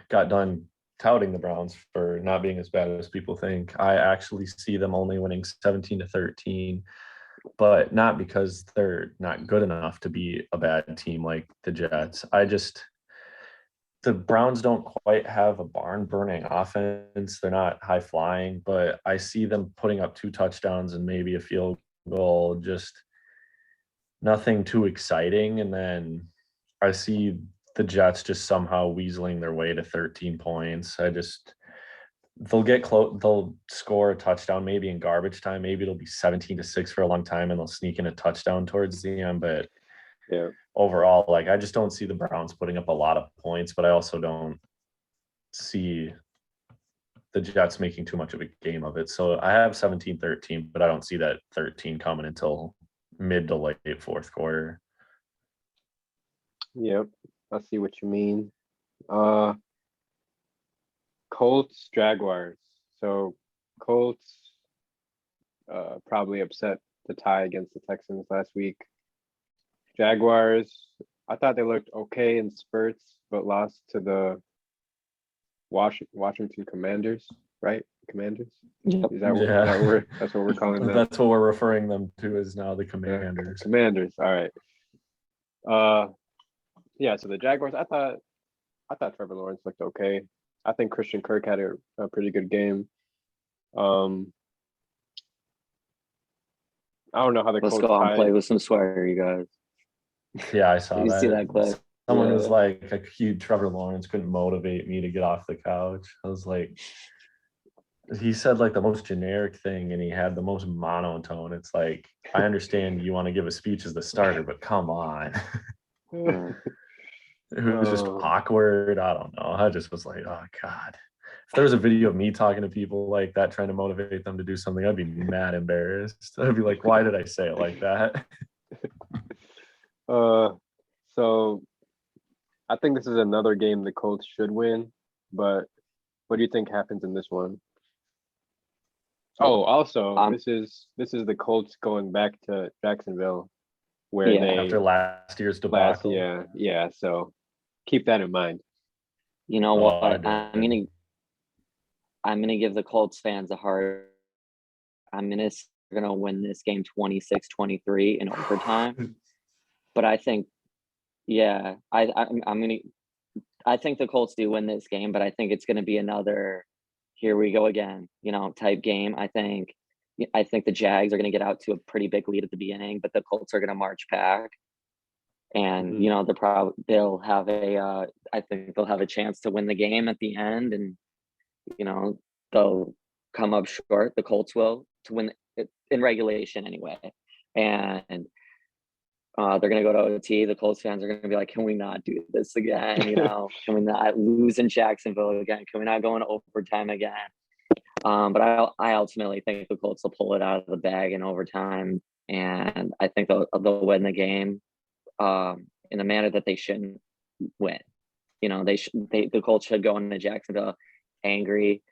got done touting the Browns for not being as bad as people think, I actually see them only winning 17-13, but not because they're not good enough to be a bad team like the Jets. The Browns don't quite have a barn burning offense. They're not high flying, but I see them putting up 2 touchdowns and maybe a field goal, just nothing too exciting. And then I see the Jets just somehow weaseling their way to 13 points. They'll get close. They'll score a touchdown, maybe in garbage time. Maybe it'll be 17-6 for a long time and they'll sneak in a touchdown towards the end. But Yeah. overall, like, I just don't see the Browns putting up a lot of points, but I also don't see the Jets making too much of a game of it. So I have 17-13, but I don't see that 13 coming until mid to late fourth quarter. Yep. I see what you mean. Colts, Jaguars. So Colts probably upset the tie against the Texans last week. Jaguars, I thought they looked okay in spurts, but lost to the Washington Commanders, right? Commanders? Yep. Is that what, Yeah. that's what we're calling them? That's what we're referring them to as now the Commanders. Commanders. All right. Yeah, so the Jaguars, I thought Trevor Lawrence looked okay. I think Christian Kirk had a pretty good game. I don't know how the Let's Colts go out and tied. play with some swagger, you guys. Yeah, I saw You that. see that clip? Someone was Yeah. like, Trevor Lawrence couldn't motivate me to get off the couch. I was like, he said like the most generic thing and he had the most monotone. It's like, I understand you want to give a speech as the starter, but come on. It was just Oh. awkward. I don't know. I just was like, oh God. If there was a video of me talking to people like that, trying to motivate them to do something, I'd be mad embarrassed. I'd be like, why did I say it like that? So I think this is another game the Colts should win, but what do you think happens in this one? Oh, also, this is the Colts going back to Jacksonville, where Yeah. they After last year's debacle. yeah. So keep that in mind. You know Oh, what? I I'm gonna give the Colts fans a hard. They're gonna win this game 26-23 in overtime. But I think, yeah, I think the Colts do win this game, but I think it's gonna be another here we go again, type game. I think the Jags are going to get out to a pretty big lead at the beginning, but the Colts are going to march back. And they'll have I think they'll have a chance to win the game at the end, and they'll come up short. The Colts will, to win it in regulation anyway, and they're going to go to OT. The Colts fans are going to be like, can we not do this again? Can we not lose in Jacksonville again? Can we not go into overtime again? But I ultimately think the Colts will pull it out of the bag in overtime, and I think they'll win the game in a manner that they shouldn't win. The Colts should go into Jacksonville angry,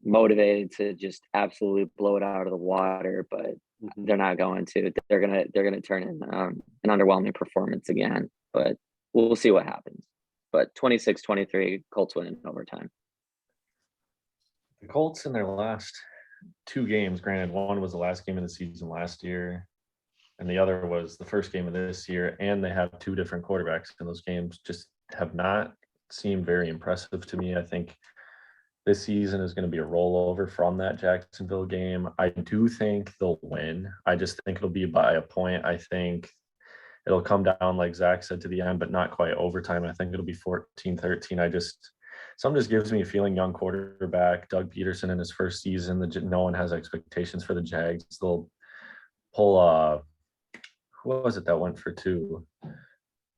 motivated to just absolutely blow it out of the water, but they're not going to. They're gonna turn in an underwhelming performance again, but we'll see what happens. But 26-23, Colts win in overtime. The Colts in their last 2 games, granted, one was the last game of the season last year, and the other was the first game of this year, and they have 2 different quarterbacks in those games, just have not seemed very impressive to me. I think this season is going to be a rollover from that Jacksonville game. I do think they'll win. I just think it'll be by a point. I think it'll come down, like Zach said, to the end, but not quite overtime. I think it'll be 14-13. Something just gives me a feeling, young quarterback, Doug Peterson in his first season, no one has expectations for the Jags. They'll pull who was it that went for 2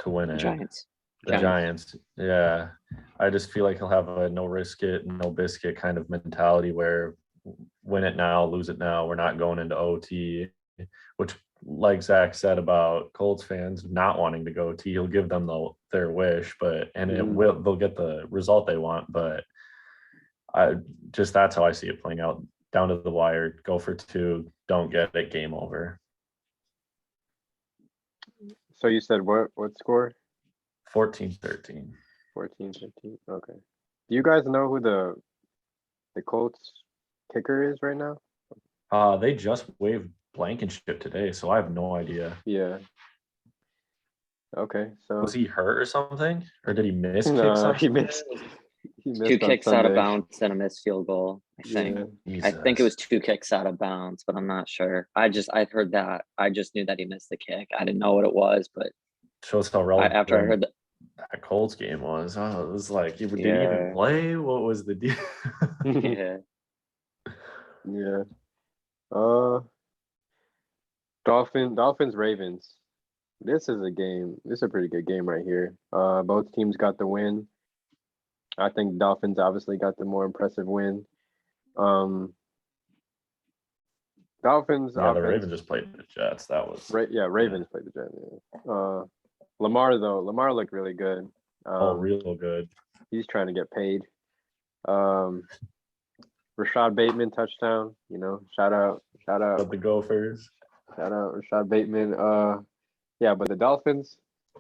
to win it? Giants. The Giants. Yeah. I just feel like he'll have a no risk it, no biscuit kind of mentality where win it now, lose it now. We're not going into OT, which, like Zach said about Colts fans not wanting to go OT, he'll give them their wish, they'll get the result they want. But that's how I see it playing out, down to the wire, go for 2, don't get it, game over. So you said what score? 14-13. 14-13. Okay. Do you guys know who the Colts kicker is right now? They just waived Blankenship today, so I have no idea. Yeah. Okay, so Was he hurt or something, or did he miss kick no, something? he missed 2 on kicks out of Sunday. bounds and a missed field goal, I think. Yeah. I think it was 2 kicks out of bounds, but I'm not sure. I've heard that. I just knew that he missed the kick. I didn't know what it was, but Shows how relevant after I heard that Colts game was. Oh, it was like, did he Yeah. even play? What was the deal? yeah, Yeah. Dolphins Ravens. This is a pretty good game right here. Both teams got the win. I think Dolphins obviously got the more impressive win. Dolphins. Yeah, the offense- Ravens just played the Jets. That was Ravens played the Jets. Yeah. Lamar looked really good. real good. He's trying to get paid. Rashad Bateman touchdown. Shout out. But the Gophers. Shout out Rashad Bateman. Yeah, but the Dolphins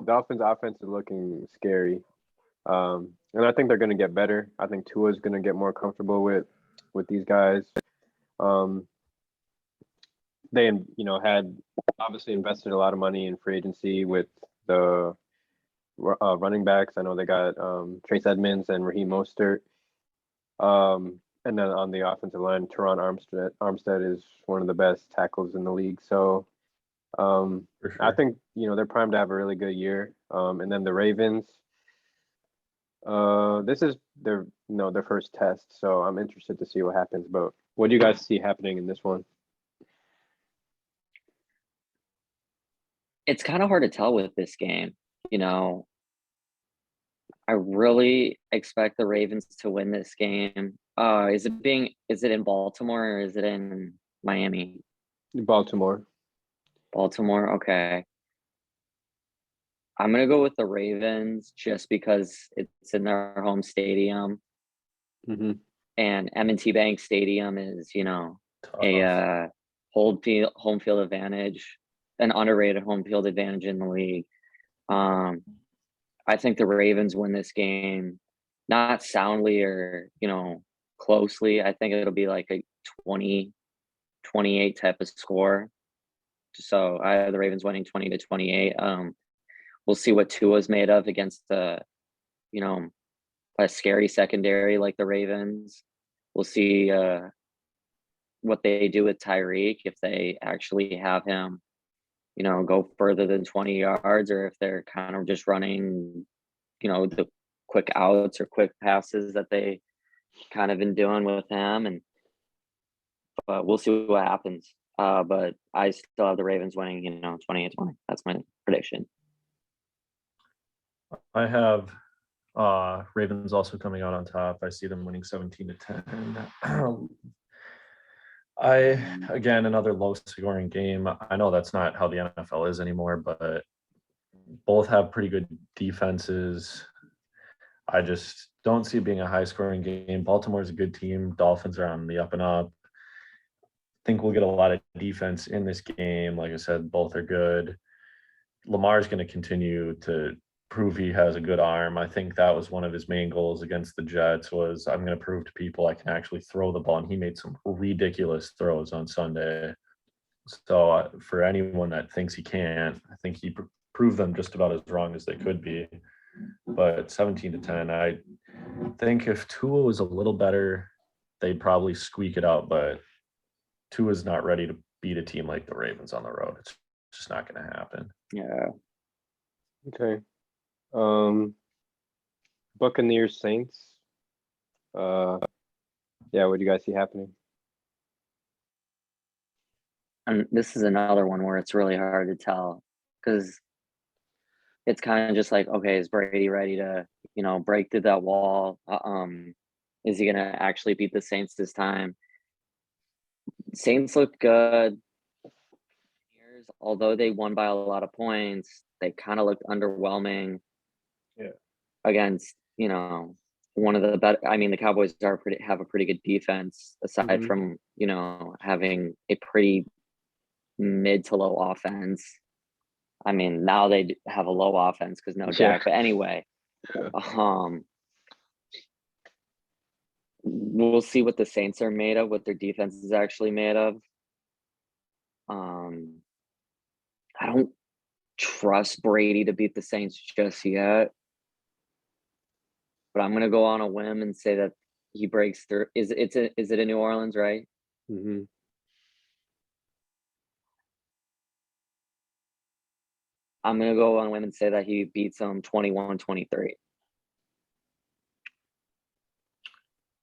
offense is looking scary. And I think they're going to get better. I think Tua is going to get more comfortable with these guys. They had obviously invested a lot of money in free agency with the running backs. I know they got Trace Edmonds and Raheem Mostert. And then on the offensive line, Teron Armstead is one of the best tackles in the league. So For sure. I think they're primed to have a really good year. And then the Ravens, this is their first test, so I'm interested to see what happens. But what do you guys see happening in this one? it's kind of hard to tell with this game. I really expect the Ravens to win this game. Is it in Baltimore or is it in Miami? Baltimore. Baltimore, okay. I'm gonna go with the Ravens just because it's in their home stadium, Mm-hmm. and M&T Bank Stadium is, Tough. a home field advantage, an underrated home field advantage in the league. I think the Ravens win this game, not soundly or closely. I think it'll be like a 20-28 type of score. So I have the Ravens winning 20-28. We'll see what Tua's made of against a a scary secondary like the Ravens. We'll see what they do with Tyreek, if they actually have him, go further than 20 yards, or if they're kind of just running, the quick outs or quick passes that they kind of been doing with him. And but we'll see what happens. But I still have the Ravens winning, 28-20. That's my prediction. I have Ravens also coming out on top. I see them winning 17-10. Again, another low scoring game. I know that's not how the NFL is anymore, but both have pretty good defenses. I just don't see it being a high scoring game. Baltimore's a good team. Dolphins are on the up and up. I think we'll get a lot of defense in this game. Like I said, both are good. Lamar's going to continue to prove he has a good arm. I think that was one of his main goals against the Jets was I'm going to prove to people I can actually throw the ball. And he made some ridiculous throws on Sunday. So for anyone that thinks he can't, I think he proved them just about as wrong as they could be. But 17-10, I think if Tua was a little better, they'd probably squeak it out. But Tua's not ready to beat a team like the Ravens on the road. It's just not going to happen. Yeah. Okay. Buccaneers Saints. Yeah, what do you guys see happening? And this is another one where it's really hard to tell because it's kind of just like, okay, is Brady ready to, break through that wall? Is he gonna actually beat the Saints this time? Saints look good. Although they won by a lot of points, they kind of looked underwhelming. Yeah. Against, one of the better. I mean, the Cowboys have a pretty good defense aside from, having a pretty mid to low offense. I mean, now they have a low offense because no Dak. But anyway, we'll see what the Saints are made of, what their defense is actually made of. I don't trust Brady to beat the Saints just yet, but I'm gonna go on a whim and say that he breaks through. Is it in New Orleans, right? Mm-hmm. I'm gonna go on a whim and say that he beats them 21-23.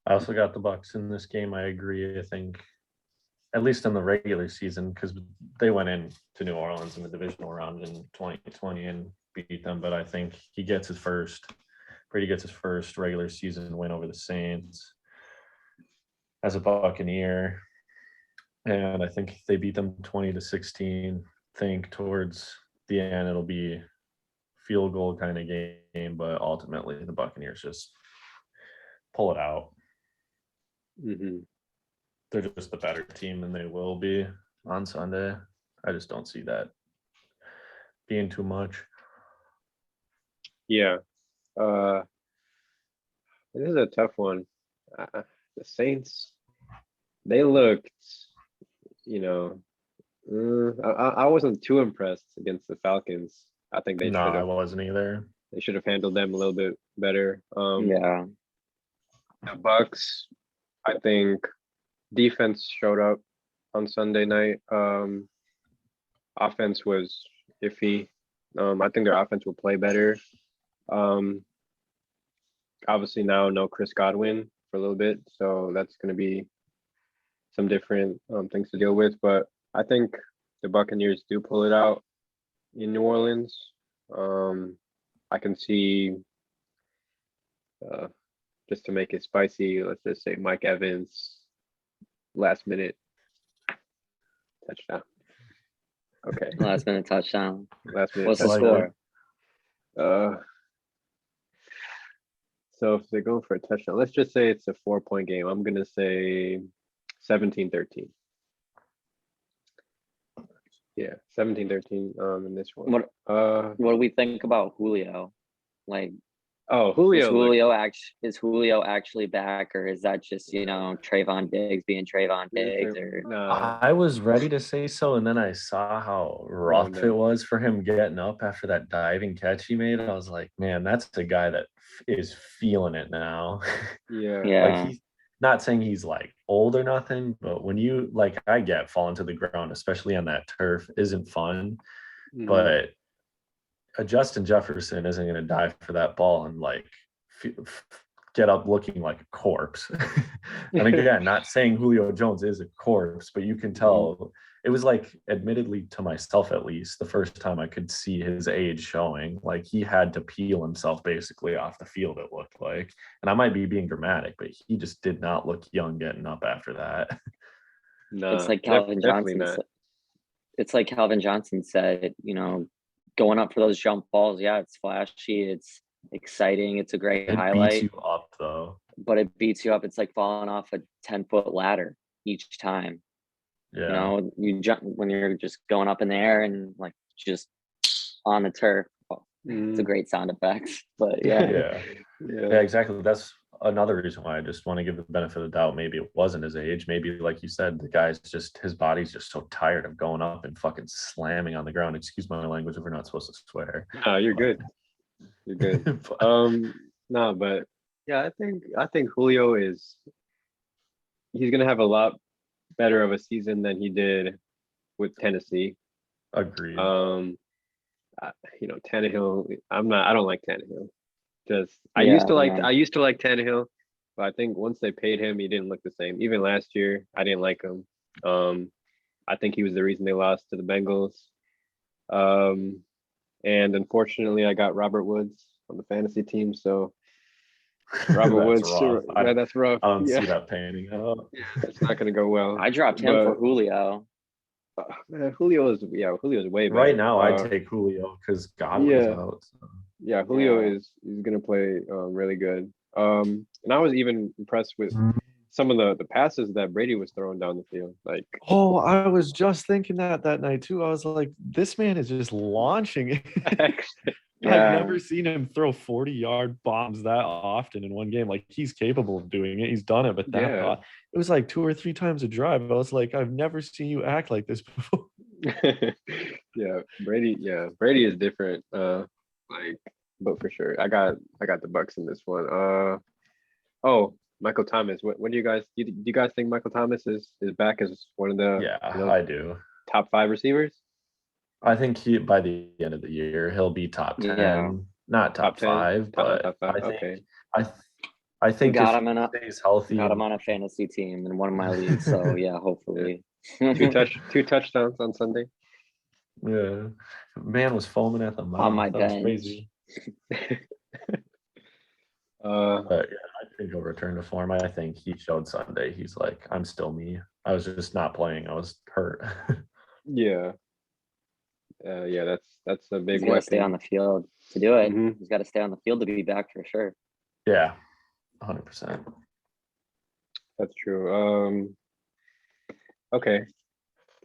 I also got the Bucs in this game. I agree. I think at least in the regular season, because they went into New Orleans in the divisional round in 2020 and beat them. But I think Brady gets his first regular season win over the Saints as a Buccaneer. And I think they beat them 20-16. I think towards the end, it'll be field goal kind of game, but ultimately the Buccaneers just pull it out. Mm-hmm. They're just the better team and they will be on Sunday. I just don't see that being too much. Yeah. This is a tough one. The Saints, they looked, I wasn't too impressed against the Falcons. I think they I wasn't either. They should have handled them a little bit better. Yeah. The Bucs, I think defense showed up on Sunday night. Offense was iffy. I think their offense will play better. Obviously now no Chris Godwin for a little bit, so that's going to be some different things to deal with. But I think the Buccaneers do pull it out in New Orleans. I can see, just to make it spicy, let's just say Mike Evans, last minute touchdown. Okay. Last minute touchdown. Last minute What's the touchdown. score? So if they're going for a touchdown, let's just say it's a 4-point game. I'm gonna say 17-13. Yeah, 17-13 in this one. What do we think about Julio? Like, Oh, Julio. Is Julio actually back, or is that just, Trayvon Diggs being Trayvon Diggs? Or Nah, I was ready to say so, and then I saw how rough no. it was for him getting up after that diving catch he made. I was like, man, that's a guy that is feeling it now. Yeah. Like yeah, he's not saying he's like old or nothing, but when you like, I get falling to the ground, especially on that turf, isn't fun. Mhm. But a Justin Jefferson isn't going to dive for that ball and like get up looking like a corpse. And again, not saying Julio Jones is a corpse, but you can tell it was like, admittedly to myself at least, the first time I could see his age showing. Like he had to peel himself basically off the field, it looked like. And I might be being dramatic, but he just did not look young getting up after that. Nah, it's like definitely not. It's like Calvin Johnson said, going up for those jump balls. Yeah, it's flashy, it's exciting, it's a great It beats highlight, you up though. but it beats you up. It's like falling off a 10-foot ladder each time. Yeah. You jump when you're just going up in the air and like just on the turf. Oh, it's a Mhm. great sound effect, but yeah, Yeah. Yeah, Yeah. exactly. That's another reason why I just want to give the benefit of the doubt. Maybe it wasn't his age. Maybe, like you said, the guy's just, his body's just so tired of going up and fucking slamming on the ground. Excuse my language if we're not supposed to swear. Nah, you're But- good. You're good. but- No, but yeah, I think Julio he's gonna have a lot better of a season than he did with Tennessee. Agreed. Tannehill. I don't like Tannehill. Just I Yeah, used to like no. Tannehill, but I think once they paid him, he didn't look the same. Even last year, I didn't like him. I think he was the reason they lost to the Bengals. And unfortunately, I got Robert Woods on the fantasy team, so Robert That's Woods, rough. that's rough. I don't Yeah, see that panning out. it's not gonna go well. I dropped him for But, Julio. man, Julio's way better. Right now, I'd take Julio because Godwin's yeah. out. So. Yeah, Julio Yeah. is gonna play really good. And I was even impressed with some of the passes that Brady was throwing down the field. Like, Oh, I was just thinking that night too. I was like, this man is just launching. I've Yeah. never seen him throw 40-yard bombs that often in one game. Like he's capable of doing it. He's done it, but Yeah. it was like 2 or 3 times a drive. I was like, I've never seen you act like this before. yeah, Brady is different. But for sure, I got the Bucks in this one. Oh, Michael Thomas. What do you guys think Michael Thomas is back as one of the Yeah, I do. top 5 receivers? I think by the end of the year he'll be top 10, Yeah. not top 10? 5, but top 5. I think Okay. I think Got if him he stays healthy, Got him on a fantasy team in one of my leagues. So yeah, hopefully. Two touchdowns on Sunday. yeah, man was foaming at the mouth. On my That was bench. crazy. But yeah, I think he'll return to form. I think he showed Sunday. He's like, I'm still me. I was just not playing. I was hurt. Yeah. Yeah, that's a big He's got to stay on weapon. the field to do it. Mhm. He's got to stay on the field to be back for sure. Yeah, 100%. That's true. Okay.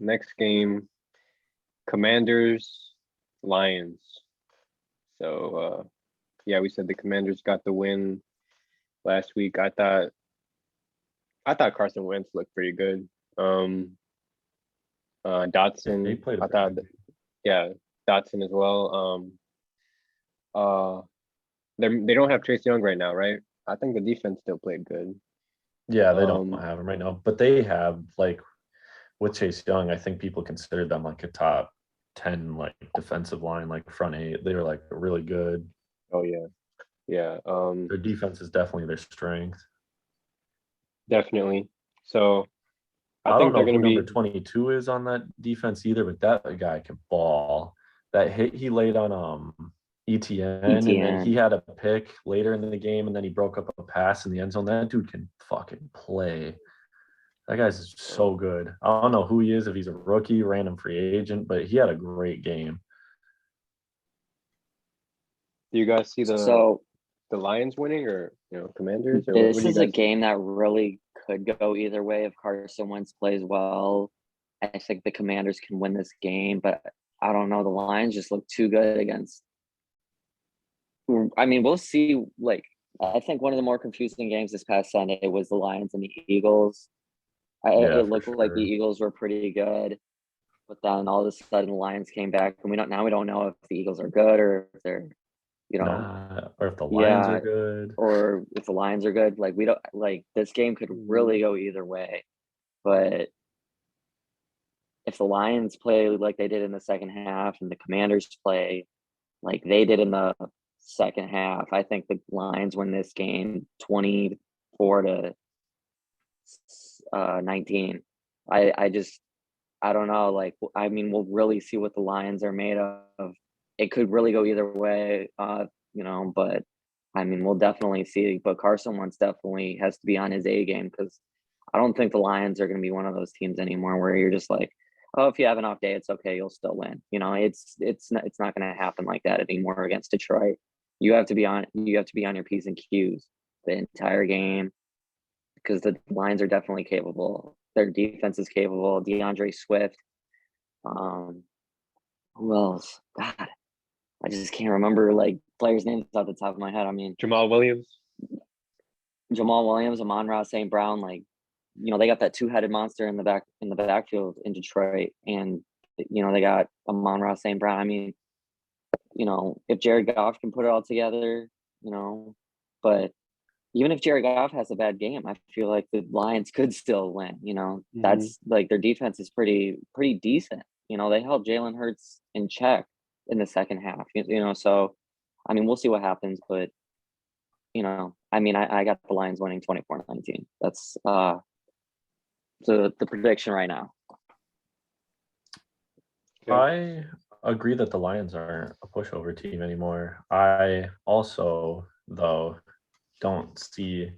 Next game, Commanders, Lions. So yeah, we said the Commanders got the win last week. I thought Carson Wentz looked pretty good. Dotson, He played. I thought, yeah, Dotson as well. They don't have Chase Young right now, right? I think the defense still played good. Yeah, they don't Um, have him right now, but they have like with Chase Young. I think people considered them like a top 10 like defensive line, like front 8. They were like really good. Oh yeah, yeah. Their defense is definitely their strength. Definitely. So I think don't know they're who gonna be. number 22 is on that defense either, but that guy can ball. That hit he laid on ETN, and then he had a pick later in the game, and then he broke up a pass in the end zone. That dude can fucking play. That guy's so good. I don't know who he is, if he's a rookie, random free agent, but he had a great game. Do you guys see So the Lions winning, or Commanders? Or this what do you is a guys game that really could go either way if Carson Wentz plays well. I think the Commanders can win this game, but I don't know. The Lions just look too good against I mean, we'll see. Like, I think one of the more confusing games this past Sunday was the Lions and the Eagles. Yeah, It for looked like the sure. Eagles were pretty good, but then all of a sudden the Lions came back, and we don't know if the Eagles are good or if they're, you know, Nah, or if the Lions yeah, are good. or if the Lions are good. Like we don't like this game could Mhm. really go either way. But if the Lions play like they did in the second half and the Commanders play like they did in the second half, I think the Lions win this game 24 to 19. I just I don't know. Like I mean, we'll really see what the Lions are made of. It could really go either way, but I mean, we'll definitely see. But Carson Wentz definitely has to be on his A game because I don't think the Lions are going to be one of those teams anymore where you're just like, oh, if you have an off day, it's okay, you'll still win. It's not going to happen like that anymore against Detroit. You have to be on your P's and Q's the entire game because the Lions are definitely capable. Their defense is capable. DeAndre Swift. Um, who else? God, I just can't remember like players' names off the top of my head. I mean, Jamal Williams. Jamal Williams, Amon-Ra St. Brown, like, they got that two-headed monster in the backfield in Detroit, and they got Amon-Ra St. Brown. I mean, if Jared Goff can put it all together, but even if Jared Goff has a bad game, I feel like the Lions could still win. Mhm. That's like their defense is pretty decent. They held Jalen Hurts in check in the second half. So I mean, we'll see what happens, but I mean, I got the Lions winning 24-19. That's the prediction right now. Okay. I agree that the Lions aren't a pushover team anymore. I also, though, don't see,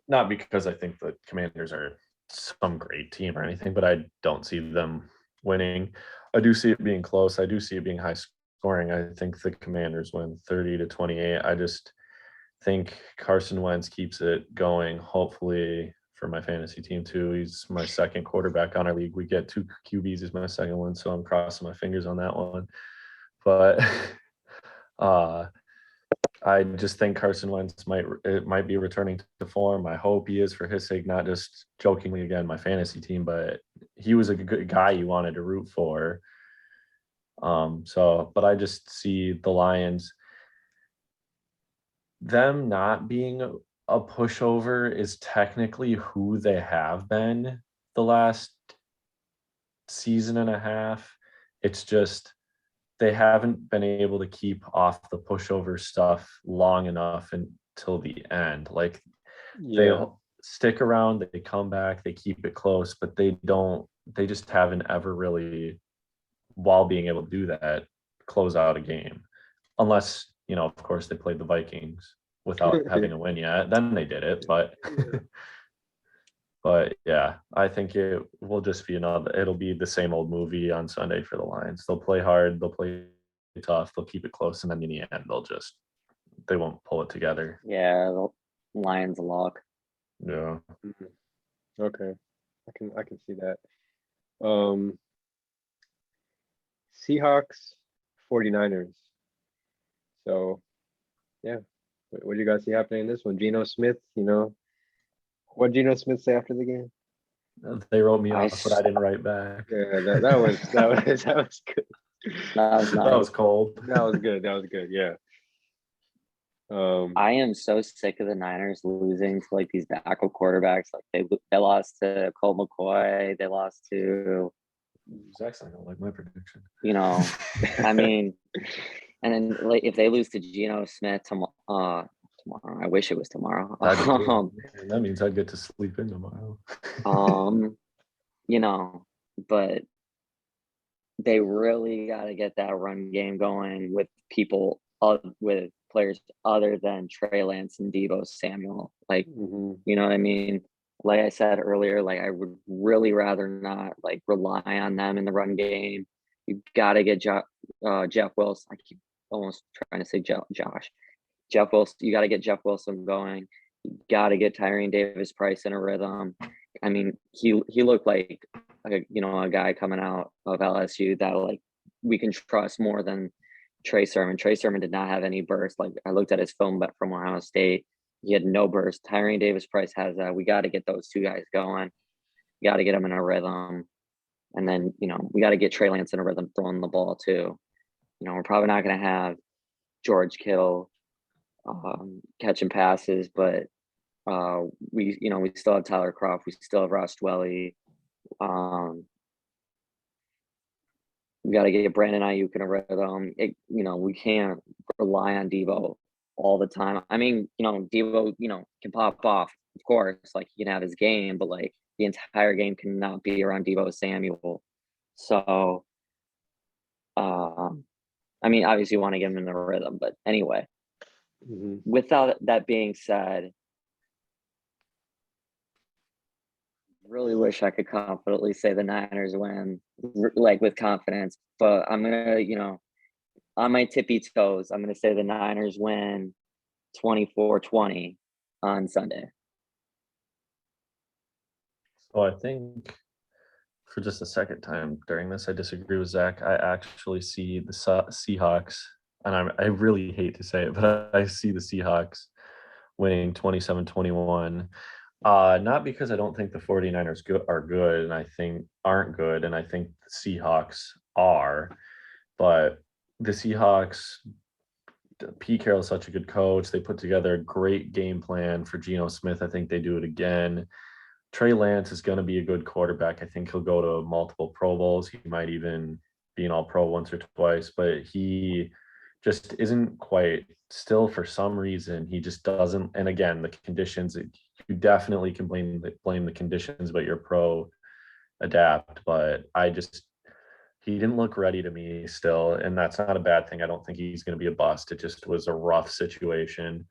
not because I think the Commanders are some great team or anything, but I don't see them winning. I do see it being close. I do see it being high scoring. I think the Commanders win 30-28. I just think Carson Wentz keeps it going. Hopefully for my fantasy team too. He's my second quarterback on our league. We get 2 QBs is my second one, so I'm crossing my fingers on that one. But I just think Carson Wentz might be returning to form. I hope he is for his sake, not just jokingly again my fantasy team, but he was a good guy you wanted to root for. But I just see the Lions, them not being a pushover is technically who they have been the last season and a half. It's just they haven't been able to keep off the pushover stuff long enough until the end. Like they Yeah. stick around, they come back, they keep it close, but they just haven't ever really, while being able to do that, close out a game. Unless, of course, they played the Vikings without having a win yet. Then they did it. But but yeah, I think it will just be it'll be the same old movie on Sunday for the Lions. They'll play hard, they'll play tough, they'll keep it close, and then in the end they won't pull it together. Yeah, the Lions lock. Yeah. Mhm. Okay. I can see that. Um Seahawks, 49ers. So yeah. What do you guys see happening in this one? Geno Smith, what Geno Smith say after the game? They wrote me I off, but I didn't write back. Yeah, that was good. That was That was nice. cold. That was good. That was good. Yeah. I am so sick of the Niners losing to like these backup quarterbacks. Like they lost to Colt McCoy. They lost to Zach's not gonna like my prediction. I mean, and then like if they lose to Geno Smith tomorrow, I wish it was tomorrow. That means I'd get to sleep in tomorrow. You know, but they really got to get that run game going with with players other than Trey Lance and Deebo Samuel. Like, Mhm. you know what I mean? Like I said earlier, like I would really rather not like rely on them in the run game. You got to get Jeff Wilson. I keep almost trying to say Josh. Jeff Wilson. You got to get Jeff Wilson going. You got to get Tyrene Davis Price in a rhythm. I mean, he looked like a guy coming out of LSU that like we can trust more than Trey Sermon. Trey Sermon did not have any burst. Like I looked at his film but from Ohio State. He had no burst. Tyrone Davis Price has that. We got to get those two guys going. We got to get them in a rhythm. And then, we got to get Trey Lance in a rhythm throwing the ball too. We're probably not going to have George Kittle catching passes, but we still have Tyler Croft. We still have Ross Dwelly. We got to get Brandon Ayuk in a rhythm. We can't rely on Debo all the time. I mean, Debo, can pop off, of course, like he can have his game, but like the entire game cannot be around Debo Samuel. So, I mean, obviously you want to get him in the rhythm, but anyway, without that being said, really wish I could confidently say the Niners win, like with confidence, but I'm gonna, on my tippy toes, I'm gonna say the Niners win 24-20 on Sunday. So I think for just a second time during this, I disagree with Zach. I actually see the Seahawks, and I really hate to say it, but I see the Seahawks winning 27-21. Not because I don't think the 49ers are good, and I think aren't good, and I think the Seahawks are, but the Seahawks, Pete Carroll is such a good coach. They put together a great game plan for Geno Smith. I think they do it again. Trey Lance is going to be a good quarterback. I think he'll go to multiple Pro Bowls. He might even be an All-Pro once or twice, but he just isn't quite still for some reason. He just doesn't. And again, the conditions, you definitely can blame the conditions, but you're pro adapt. But he didn't look ready to me still. And that's not a bad thing. I don't think he's going to be a bust. It just was a rough situation.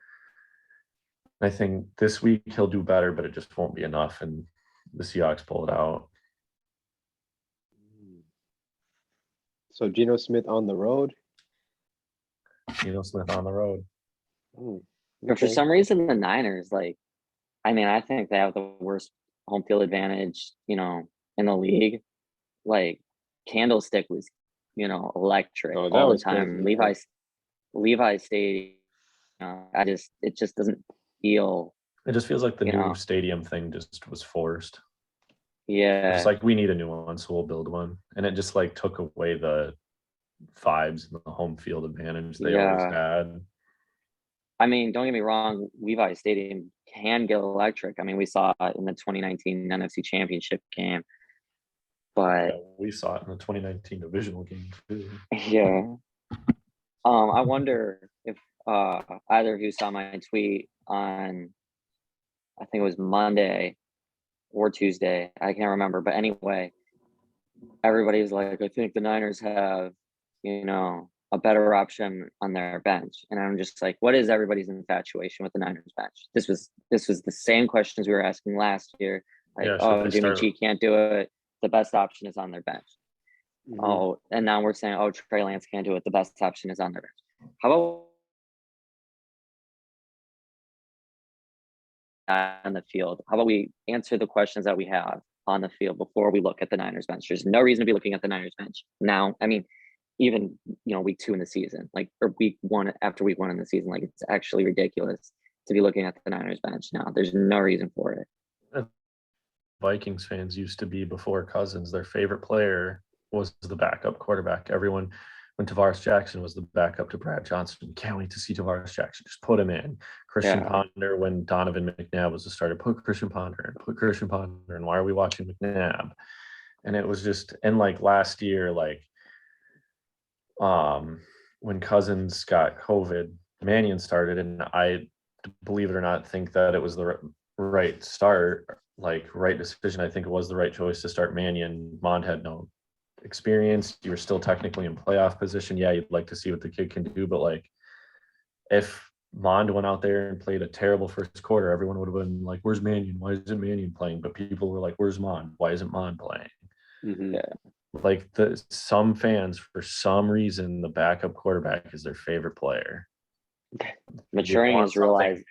I think this week he'll do better, but it just won't be enough. And the Seahawks pull it out. So Geno Smith on the road. Geno Smith on the road. But for some reason, the Niners, I think they have the worst home field advantage, in the league. Like Candlestick was, electric Oh, that all the was time. crazy. Levi Stadium. It just doesn't feel. It just feels like the new know. stadium thing just was forced. Yeah. It's like, we need a new one, so we'll build one. And it just took away the vibes and the home field advantage they always had. I mean, don't get me wrong, Levi Stadium can get electric. I mean, we saw it in the 2019 NFC Championship game. But yeah, we saw it in the 2019 divisional game too. Yeah. I wonder if either of you saw my tweet on, I think it was Monday or Tuesday. I can't remember. But anyway, everybody's like, I think the Niners have, a better option on their bench. And I'm just like, what is everybody's infatuation with the Niners bench? This was the same questions we were asking last year. Like, Jimmy G can't do it. The best option is on their bench. Oh, and now we're saying, Trey Lance can't do it. The best option is on their bench. How about on the field? How about we answer the questions that we have on the field before we look at the Niners bench? There's no reason to be looking at the Niners bench now. I mean, even week 2 in the season, or week 1 after week 1 in the season, it's actually ridiculous to be looking at the Niners bench now. There's no reason for it. Vikings fans used to be, before Cousins, their favorite player was the backup quarterback. Everyone, when Tavares Jackson was the backup to Brad Johnson, can't wait to see Tavares Jackson. Just put him in. Christian Ponder, when Donovan McNabb was the starter, put Christian Ponder in. And why are we watching McNabb? And it was just, and last year, when Cousins got COVID, Mannion started, and I, believe it or not, think that it was the right start, right decision. I think it was the right choice to start Mannion. Mond had no experience. You were still technically in playoff position. Yeah, you'd like to see what the kid can do, but if Mond went out there and played a terrible first quarter, everyone would have been like, where's Mannion? Why isn't Mannion playing? But people were like, where's Mond? Why isn't Mond playing? Some fans, for some reason, the backup quarterback is their favorite player. Maturing is realized.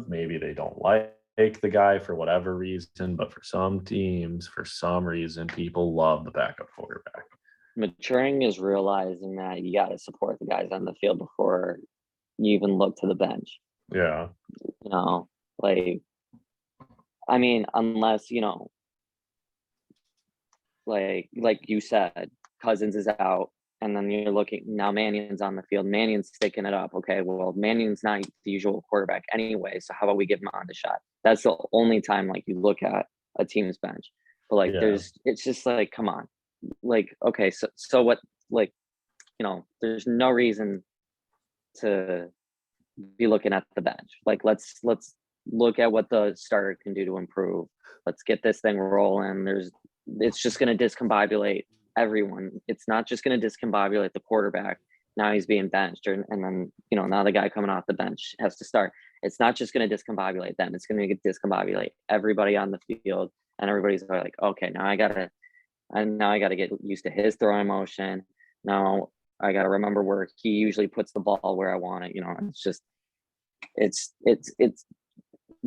Maybe they don't like the guy for whatever reason, but for some teams, for some reason, people love the backup quarterback. Maturing is realizing that you got to support the guys on the field before you even look to the bench. Yeah. You know, like, I mean, unless, you know, like you said, Cousins is out, and then you're looking now. Mannion's on the field. Mannion's sticking it up. Okay, well, Mannion's not the usual quarterback anyway. So how about we give him on the shot? That's the only time like you look at a team's bench. But like, Yeah. it's just like, come on, like, okay, so what? Like, you know, there's no reason to be looking at the bench. Like, let's look at what the starter can do to improve. Let's get this thing rolling. It's just going to discombobulate everyone. It's not just going to discombobulate the quarterback. Now he's being benched, and then, you know, now the guy coming off the bench has to start. It's not just going to discombobulate them. It's going to discombobulate everybody on the field, and everybody's like, okay, now I gotta get used to his throwing motion. Now I gotta remember where he usually puts the ball where I want it. You know, it's just, it's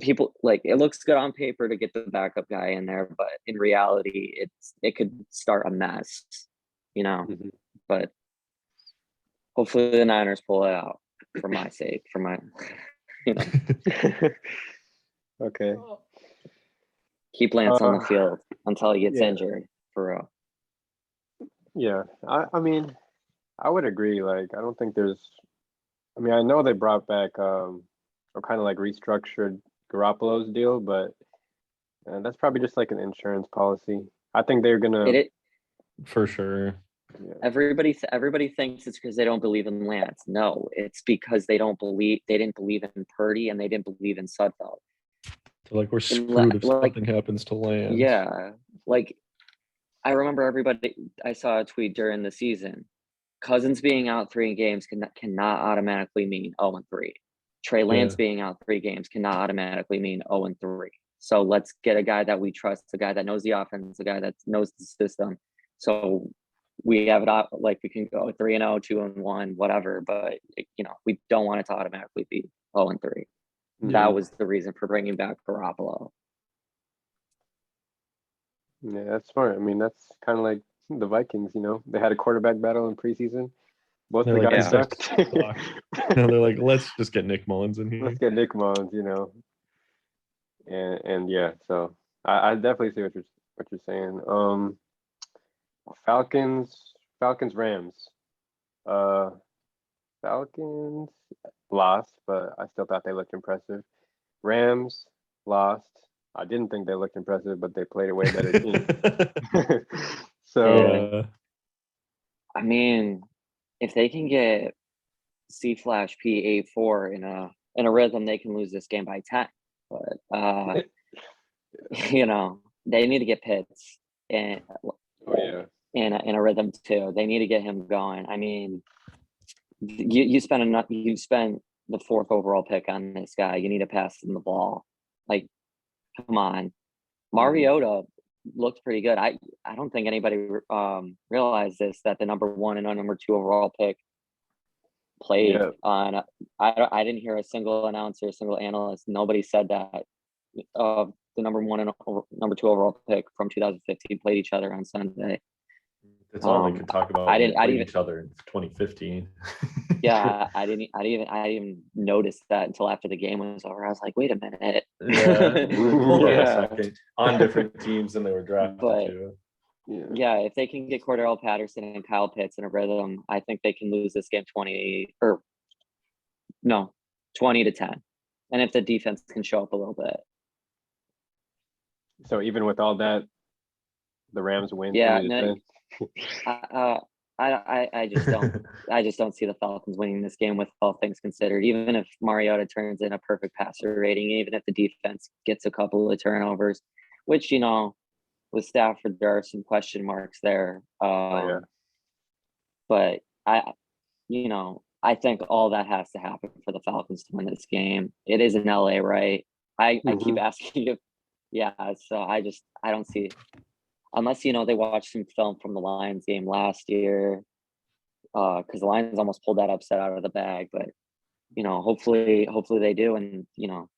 people, like, it looks good on paper to get the backup guy in there, but in reality, it could start a mess, you know. Mhm. But hopefully the Niners pull it out for my sake, for my, you know, Okay. keep Lance on the Uh, field until he gets yeah. injured, for real. Yeah, I mean, I would agree. Like, I don't think there's. I mean, I know they brought back or kind of like restructured Garoppolo's deal, but that's probably just like an insurance policy. I think they're gonna. It For sure. Yeah. everybody thinks it's because they don't believe in Lance. No, it's because they didn't believe in Purdy, and they didn't believe in Sudfeld. So like we're And la- screwed if like- something happens to Lance. Yeah, like, I remember I saw a tweet during the season. Cousins being out 3 games cannot automatically mean 0-3. Trey Lance Yeah. being out 3 games cannot automatically mean 0-3. So let's get a guy that we trust, a guy that knows the offense, a guy that knows the system. So we have it out, like, we can go 3-0, 2-1, whatever. But, you know, we don't want it to automatically be 0-3. Yeah. That was the reason for bringing back Garoppolo. Yeah, that's smart. I mean, that's kind of like the Vikings. You know, they had a quarterback battle in preseason. Both They're the like, guys yeah. sucked. No, they're like, let's just get Nick Mullins in here. Let's get Nick Mullins, you know. And yeah, so I definitely see what you're saying. Falcons Rams. Falcons lost, but I still thought they looked impressive. Rams lost. I didn't think they looked impressive, but they played a way better team. So Yeah. I mean, if they can get C/P84 in a rhythm, they can lose this game by 10. But you know, they need to get Pitts in oh yeah. in a rhythm too. They need to get him going. I mean, you spend the 4th overall pick on this guy. You need to pass him the ball. Like, come on. Mariota looked pretty good. I don't think anybody realized this, that the number 1 and number 2 overall pick played Yeah. on. I didn't hear a single announcer, a single analyst. Nobody said that the number 1 and number 2 overall pick from 2015 played each other on Sunday. That's all they could talk about. I when they didn't played even- each other in 2015. Yeah, I didn't even notice that until after the game was over. I was like, wait a minute. Yeah. Hold on a Yeah. second. On different teams than they were drafted But- to. Yeah. Yeah, if they can get Cordell Patterson and Kyle Pitts in a rhythm, I think they can lose this game 20-10. And if the defense can show up a little bit. So even with all that, the Rams win. Yeah, 20-10? I just don't see the Falcons winning this game with all things considered. Even if Mariota turns in a perfect passer rating, even if the defense gets a couple of turnovers, which, you know, with Stafford, there are some question marks there. yeah. But I think all that has to happen for the Falcons to win this game. It is in LA, right? I keep asking you. Yeah, so I don't see, unless, you know, they watched some film from the Lions game last year, because the Lions almost pulled that upset out of the bag. But, you know, hopefully they do, and, you know,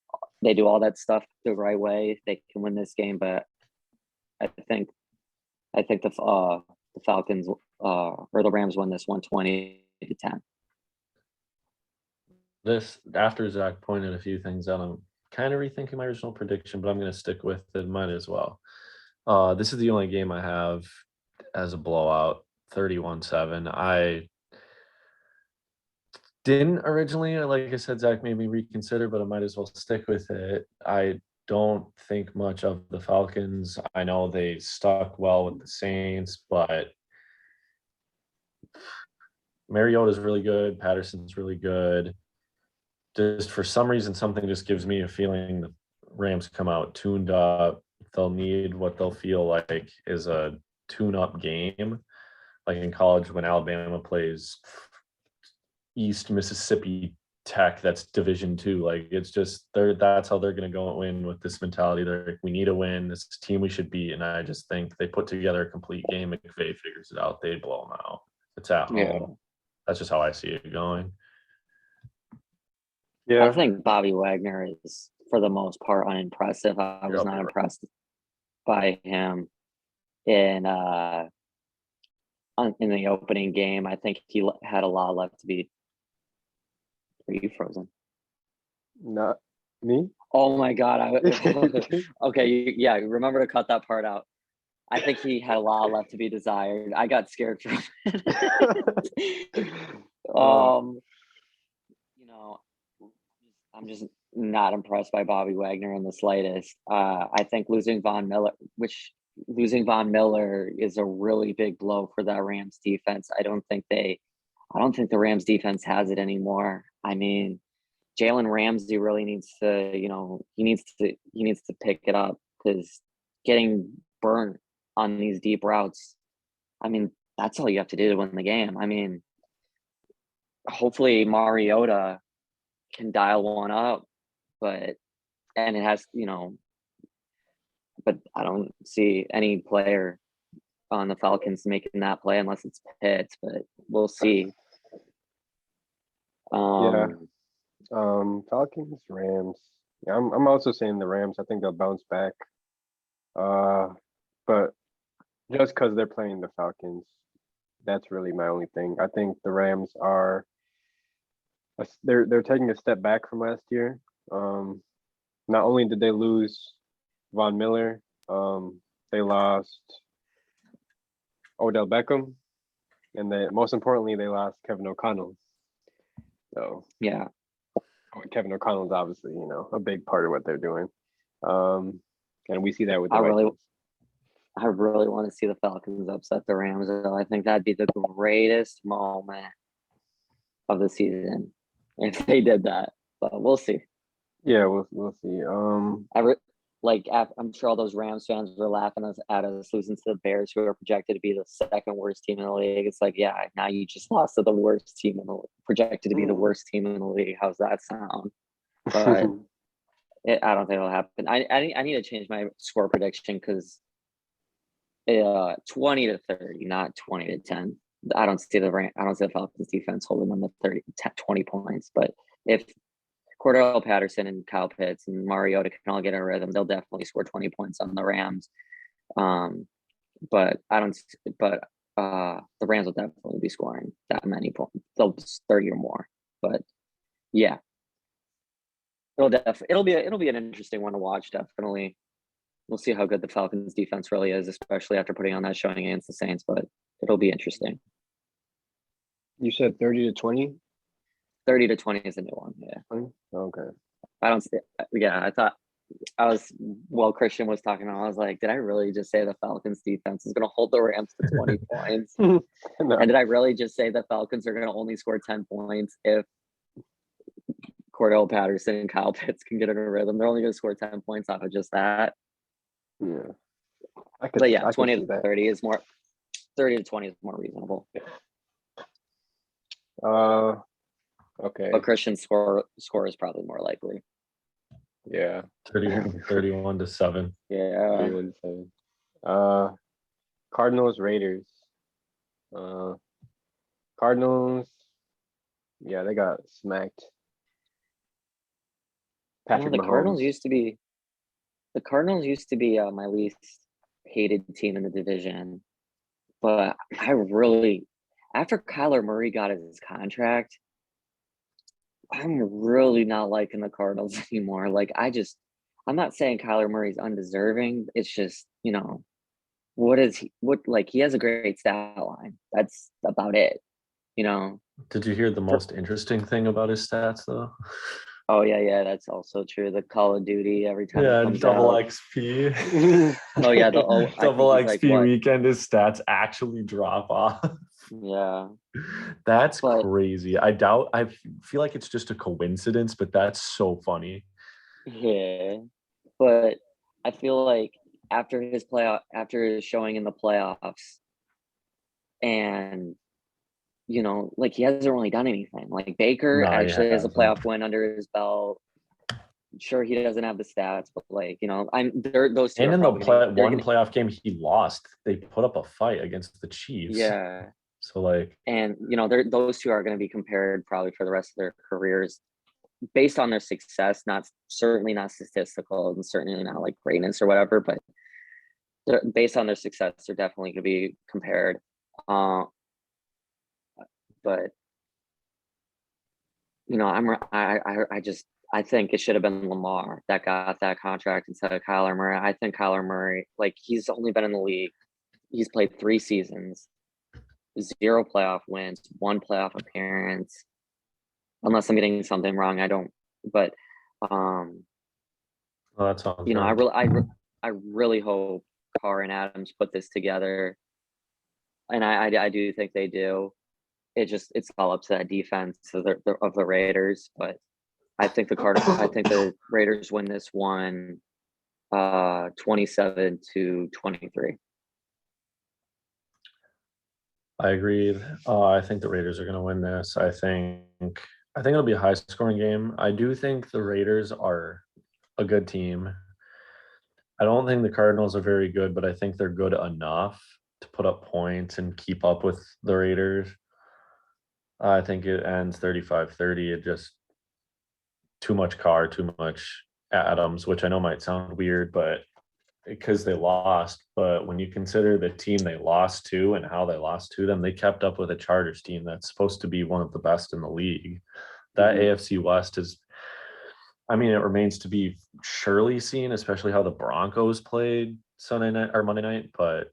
they do all that stuff the right way, they can win this game. But I think the Falcons or the Rams win this 120-10. This after Zach pointed a few things out, I'm kind of rethinking my original prediction, but I'm going to stick with it. Might as well. This is the only game I have as a blowout, 31-7. I didn't originally, like I said, Zach made me reconsider, but I might as well stick with it. I don't think much of the Falcons. I know they stuck well with the Saints, but Mariota's really good. Patterson's really good. Just for some reason, something just gives me a feeling the Rams come out tuned up. They'll need what they'll feel like is a tune-up game, like in college when Alabama plays East Mississippi Tech. That's Division II. Like it's just that's how they're going to go and win with this mentality. They're like, we need a win. This team we should beat. And I just think they put together a complete game. McVay figures it out. They blow them out. It's at home. Yeah. That's just how I see it going. Yeah. I think Bobby Wagner is, for the most part, unimpressive. I was Yep. not impressed by him in the opening game. I think he had a lot left to be. Are you frozen? Not me. Oh my God! Okay, yeah. Remember to cut that part out. I think he had a lot left to be desired. I got scared for it. You know, I'm just not impressed by Bobby Wagner in the slightest. I think losing Von Miller is a really big blow for that Rams defense. I don't think the Rams defense has it anymore. I mean, Jalen Ramsey really needs to, he needs to pick it up, because getting burnt on these deep routes, I mean, that's all you have to do to win the game. I mean, hopefully Mariota can dial one up, but I don't see any player on the Falcons making that play unless it's Pitts, but we'll see. Falcons, Rams. Yeah, I'm also saying the Rams. I think they'll bounce back. But just because they're playing the Falcons, that's really my only thing. I think the Rams are they're taking a step back from last year. Not only did they lose Von Miller, they lost Odell Beckham, and most importantly, they lost Kevin O'Connell. So Yeah, Kevin O'Connell's obviously, a big part of what they're doing. And we see that with the Vikings. I really want to see the Falcons upset the Rams, though. I think that'd be the greatest moment of the season if they did that. But we'll see. Yeah, we'll see. I'm sure all those Rams fans were laughing at us losing to the Bears, who are projected to be the second worst team in the league. It's like, yeah, now you just lost to the worst team projected to be the worst team in the league. How's that sound? But I don't think it'll happen. I need to change my score prediction, because 20-30, not 20-10. I don't see the Falcons defense holding them to 20 points. But if Cordell Patterson and Kyle Pitts and Mariota can all get a rhythm, they'll definitely score 20 points on the Rams. But the Rams will definitely be scoring that many points. They'll 30 or more. But yeah, it'll be an interesting one to watch. Definitely, we'll see how good the Falcons defense really is, especially after putting on that showing against the Saints. But it'll be interesting. You said 30-20? 30-20 is a new one. Yeah. Okay. I thought Christian was talking, I was like, did I really just say the Falcons defense is going to hold the Rams to 20 points? No. And did I really just say the Falcons are going to only score 10 points if Cordell Patterson and Kyle Pitts can get in a rhythm? They're only going to score 10 points off of just that. Yeah. But yeah, 20-30 is more. 30-20 is more reasonable. Okay. But Christian's score is probably more likely. Yeah. 31-7. Yeah. 31-7. Cardinals, Raiders. Cardinals. Yeah, they got smacked. The Cardinals used to be my least hated team in the division. But I really, after Kyler Murray got his contract, I'm really not liking the Cardinals anymore. Like I'm not saying Kyler Murray's undeserving. It's just, what is he, like he has a great stat line. That's about it, you know. Did you hear the most interesting thing about his stats though? Oh yeah, that's also true. The Call of Duty every time it Yeah, comes double out. XP. Oh yeah, I Double think he's like XP what? weekend, his stats actually drop off. Yeah, That's but crazy. I feel like it's just a coincidence, but that's so funny. yeah, but I feel like after his showing in the playoffs, and like he hasn't really done anything. Like Baker No, he actually has a hasn't. playoff win under his belt. Sure, he doesn't have the stats, but like those two And are in the probably gonna, they're one gonna playoff game he lost, they put up a fight against the Chiefs. yeah, So like, and those two are going to be compared probably for the rest of their careers based on their success, not certainly not statistical and certainly not like greatness or whatever, but based on their success, they're definitely going to be compared. But I think it should have been Lamar that got that contract instead of Kyler Murray. I think Kyler Murray, like he's only been in the league, he's played 3 seasons, 0 playoff wins, 1 playoff appearance. Unless I'm getting something wrong, I don't. But oh, that sounds I right. really hope Carr and Adams put this together, and I do think they do. It's all up to that defense of the Raiders, but I think the Raiders win this one 27-23. I agreed. I think the Raiders are going to win this. I think it'll be a high scoring game. I do think the Raiders are a good team. I don't think the Cardinals are very good, but I think they're good enough to put up points and keep up with the Raiders. I think it ends 35-30. It just too much Carr, too much Adams, which I know might sound weird, but because they lost. But when you consider the team they lost to and how they lost to them, they kept up with a Chargers team that's supposed to be one of the best in the league. That AFC West is, I mean, it remains to be surely seen, especially how the Broncos played Sunday night or Monday night. But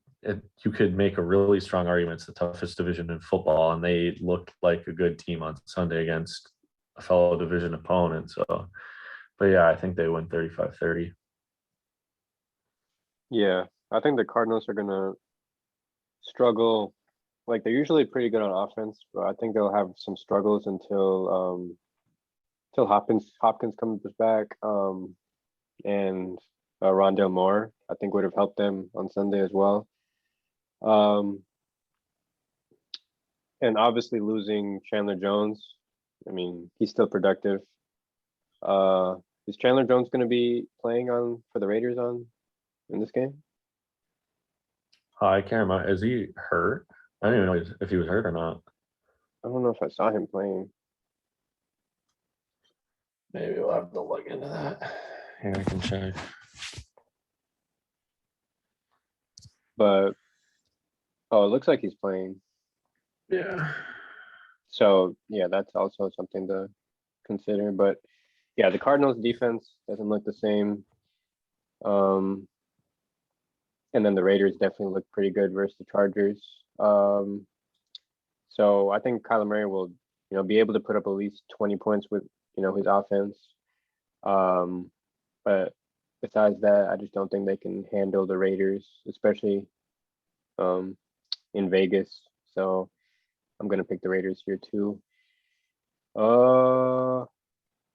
you could make a really strong argument it's the toughest division in football, and they looked like a good team on Sunday against a fellow division opponent. So, but yeah, I think they win 35-30. Yeah, I think the Cardinals are gonna struggle. Like they're usually pretty good on offense, but I think they'll have some struggles until Hopkins comes back. And Rondale Moore, I think would have helped them on Sunday as well. And obviously losing Chandler Jones, I mean, he's still productive. Is Chandler Jones going to be playing for the Raiders in this game? I can't remember. Is he hurt? I don't even know if he was hurt or not. I don't know if I saw him playing. Maybe we'll have to look into that. Here, I can check. But it looks like he's playing. Yeah. So yeah, that's also something to consider. But yeah, the Cardinals defense doesn't look the same. And then the Raiders definitely look pretty good versus the Chargers. So I think Kyler Murray will, be able to put up at least 20 points with, his offense. But besides that, I just don't think they can handle the Raiders, especially in Vegas. So I'm gonna pick the Raiders here too.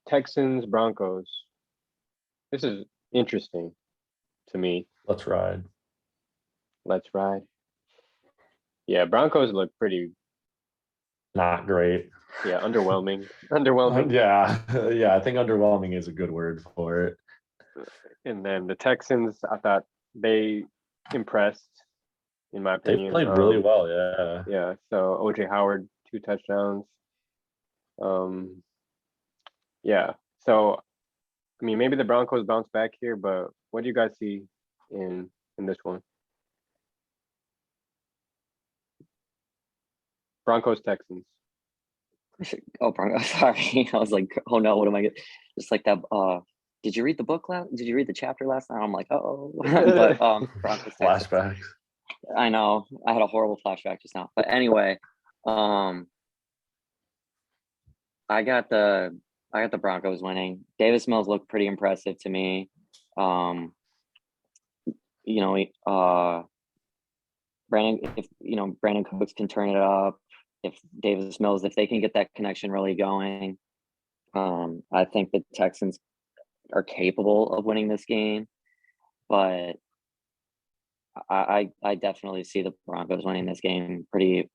Texans, Broncos. This is interesting to me. Let's ride. Let's ride. Yeah, Broncos look pretty, Not great. yeah, underwhelming. Underwhelming. Yeah. Yeah. I think underwhelming is a good word for it. And then the Texans, I thought they impressed, in my They opinion. played really well. Yeah. Yeah, so OJ Howard, 2 touchdowns. Yeah, so I mean, maybe the Broncos bounce back here, but what do you guys see in this one? Broncos Texans. Oh, sorry. I was like, oh no, what am I getting? Just like that. Did you read the book did you read the chapter last night? I'm like, oh, but Broncos Texans. Flashbacks. I know. I had a horrible flashback just now. But anyway, I got the Broncos winning. Davis Mills looked pretty impressive to me. You know, Brandon Cooks can turn it up. If Davis Mills, if they can get that connection really going, I think the Texans are capable of winning this game. But I definitely see the Broncos winning this game pretty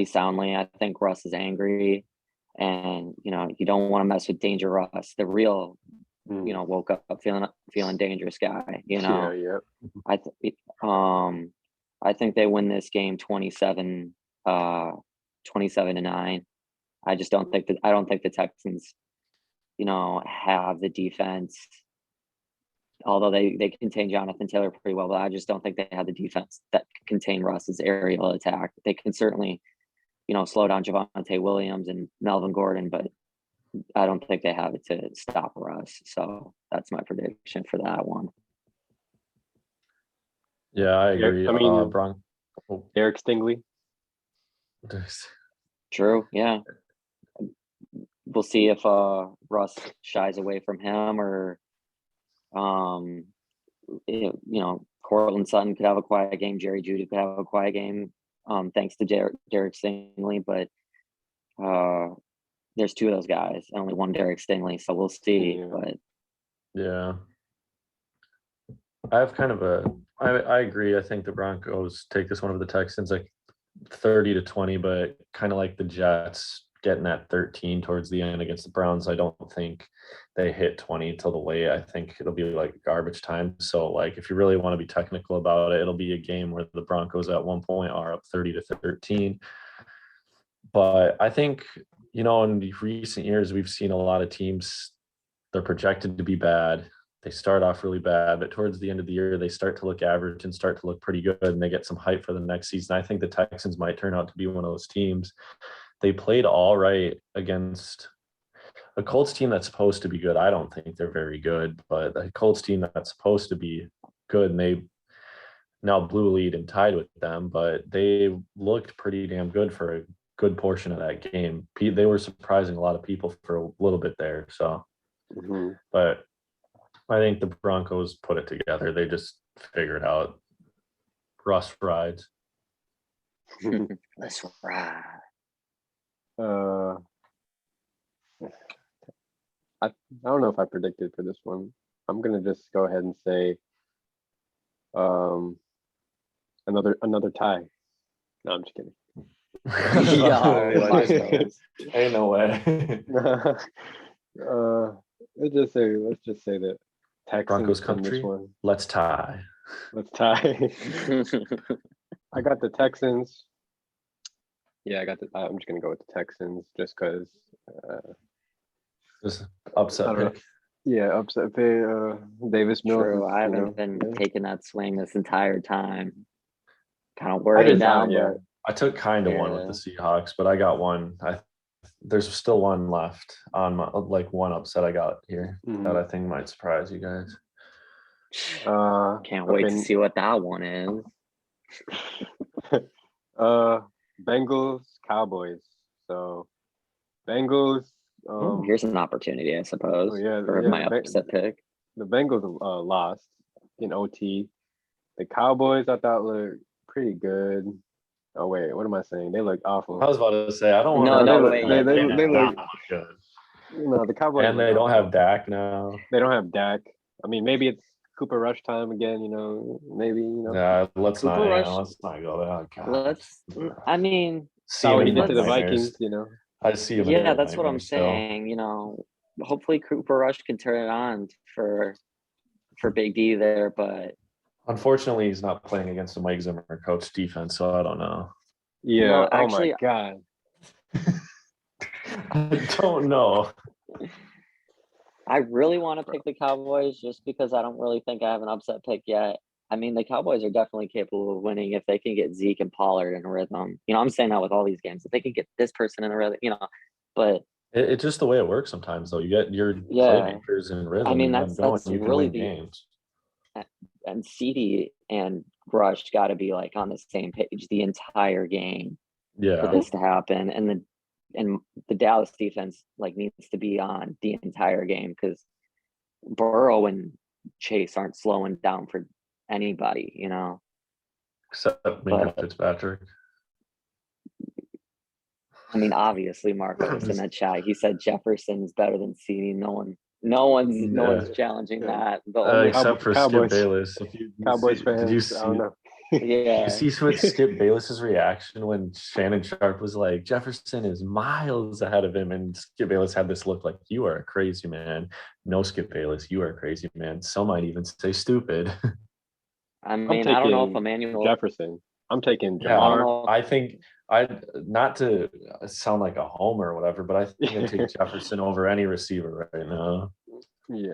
soundly. I think Russ is angry, and you don't want to mess with Danger Russ, the real woke up feeling dangerous guy. Yeah. I think they win this game 27-9. I don't think the Texans have the defense, although they contain Jonathan Taylor pretty well, but I just don't think they have the defense that can contain Russ's aerial attack. They can certainly slow down Javonte Williams and Melvin Gordon, but I don't think they have it to stop Russ. So that's my prediction for that one. Yeah, I agree. I mean, Derek Stingley. True. Yeah. We'll see if Russ shies away from him, or Cortland Sutton could have a quiet game. Jerry Jeudy could have a quiet game, thanks to Derek Stingley. But there's two of those guys, and only one Derek Stingley, so we'll see. Yeah. But Yeah. I have kind of I agree. I think the Broncos take this one over the Texans like 30-20, but kind of like the Jets getting that 13 towards the end against the Browns. I don't think they hit 20 till the late. I think it'll be like garbage time. So like if you really want to be technical about it, it'll be a game where the Broncos at one point are up 30-13. But I think, in recent years, we've seen a lot of teams, they're projected to be bad. They start off really bad, but towards the end of the year, they start to look average and start to look pretty good, and they get some hype for the next season. I think the Texans might turn out to be one of those teams. They played all right against a Colts team that's supposed to be good. I don't think they're very good, but a Colts team that's supposed to be good, and they now blew a lead and tied with them, but they looked pretty damn good for a good portion of that game. They were surprising a lot of people for a little bit there. So, but I think the Broncos put it together. They just figured out Russ rides. Let's ride. I don't know if I predicted for this one. I'm gonna just go ahead and say another tie. No, I'm just kidding. Ain't no way. Let's just say that Texans Broncos win this country. one. Let's tie. Let's tie. I got the Texans. Yeah, I'm just gonna go with the Texans just because. Just upset pick. Yeah, upset pick. Davis Mills. True. I haven't been taking that swing this entire time. Kind of I worried did now. not, yeah. I took kind of one with the Seahawks, but I got one. There's still one left on my one upset I got here that I think might surprise you guys. Can't wait to see what that one is. Bengals, Cowboys. So Bengals. Here's an opportunity, I suppose, for my upset pick. The Bengals lost in OT. The Cowboys, I thought, looked pretty good. Oh wait, what am I saying? They look awful. I was about to say I don't want. They look good. The Cowboys. And they don't have Dak now. They don't have Dak. I mean, maybe it's Cooper Rush time again. Maybe. Yeah, let's not go there. Let's. I mean, see what he did to the Vikings. I see him. Yeah, that's what I'm saying. Hopefully Cooper Rush can turn it on for Big D there, but unfortunately he's not playing against the Mike Zimmer coach defense, so I don't know. Yeah. Well, actually, oh my God. I don't know. I really want to pick the Cowboys just because I don't really think I have an upset pick yet. I mean, the Cowboys are definitely capable of winning if they can get Zeke and Pollard in a rhythm. You know, I'm saying that with all these games, if they can get this person in a rhythm, you know, but It's just the way it works sometimes, though. You get your yeah, playmakers in rhythm, I mean, you get them going, that's you can really win games. and CD and Rush got to be like on the same page the entire game for Yeah, this to happen. And the Dallas defense like needs to be on the entire game because Burrow and Chase aren't slowing down for anybody, you know. except Minka But Fitzpatrick. I mean, obviously Marco was in that chat. He said Jefferson is better than CD. No one's challenging that. The only Except for Cowboys. Skip Bayless. If you Cowboys see, fans, did you I see? don't know. yeah. You see what Skip Bayless's reaction when Shannon Sharp was like, Jefferson is miles ahead of him, and Skip Bayless had this look like, you are a crazy man. No, Skip Bayless, you are a crazy man. Some might even say stupid. I mean, I don't know if Emmanuel Jefferson. I'm taking Yeah, Jamar. I think not to sound like a homer or whatever, but I think I'd take Jefferson over any receiver right now. Yeah.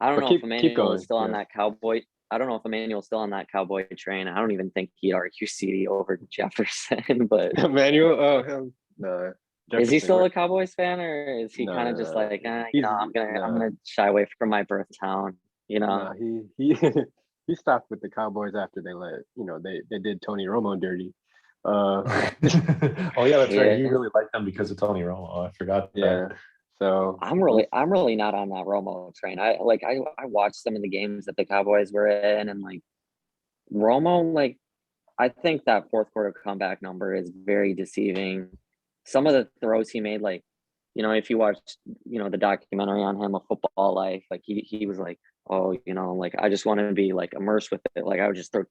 I don't But know keep if Emmanuel going, is still on yeah. that Cowboy. I don't know if Emmanuel's still on that Cowboy train. I don't even think he'd argue CD over Jefferson, but Emmanuel, oh him, no. is he Jefferson, still we're- a Cowboys fan or is he kind of just like, you know, I'm gonna shy away from my birth town, you know? Nah, he he stopped with the Cowboys after they they did Tony Romo dirty. Oh yeah, that's right. He Yeah. really liked them because of Tony Romo. I forgot that. Yeah. So I'm really not on that Romo train. I watched some of the games that the Cowboys were in and like Romo, like I think that fourth quarter comeback number is very deceiving. Some of the throws he made, like, you know, if you watched, you know, the documentary on him, A Football Life, like he was like, oh, you know, like I just want to be like immersed with it. Like I would just throw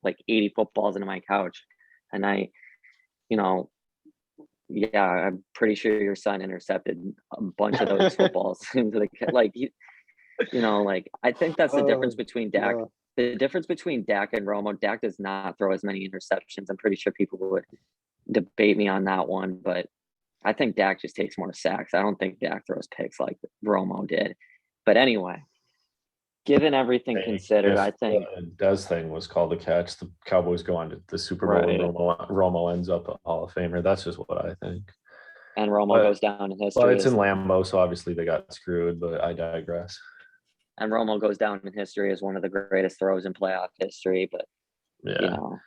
like 80 footballs into my couch. And you know, yeah, I'm pretty sure your son intercepted a bunch of those footballs into the like you know, like I think that's the difference between Dak. no. The difference between Dak and Romo, Dak does not throw as many interceptions. I'm pretty sure people would debate me on that one, but I think Dak just takes more sacks. I don't think Dak throws picks like Romo did. But anyway, given everything considered, I think Dez thing was called a catch. The Cowboys go on to the Super Bowl and Romo ends up a Hall of Famer. That's just what I think. And Romo goes down in history. Well, it's in Lambeau, so obviously they got screwed, but I digress. And Romo goes down in history as one of the greatest throws in playoff history. But yeah, you know,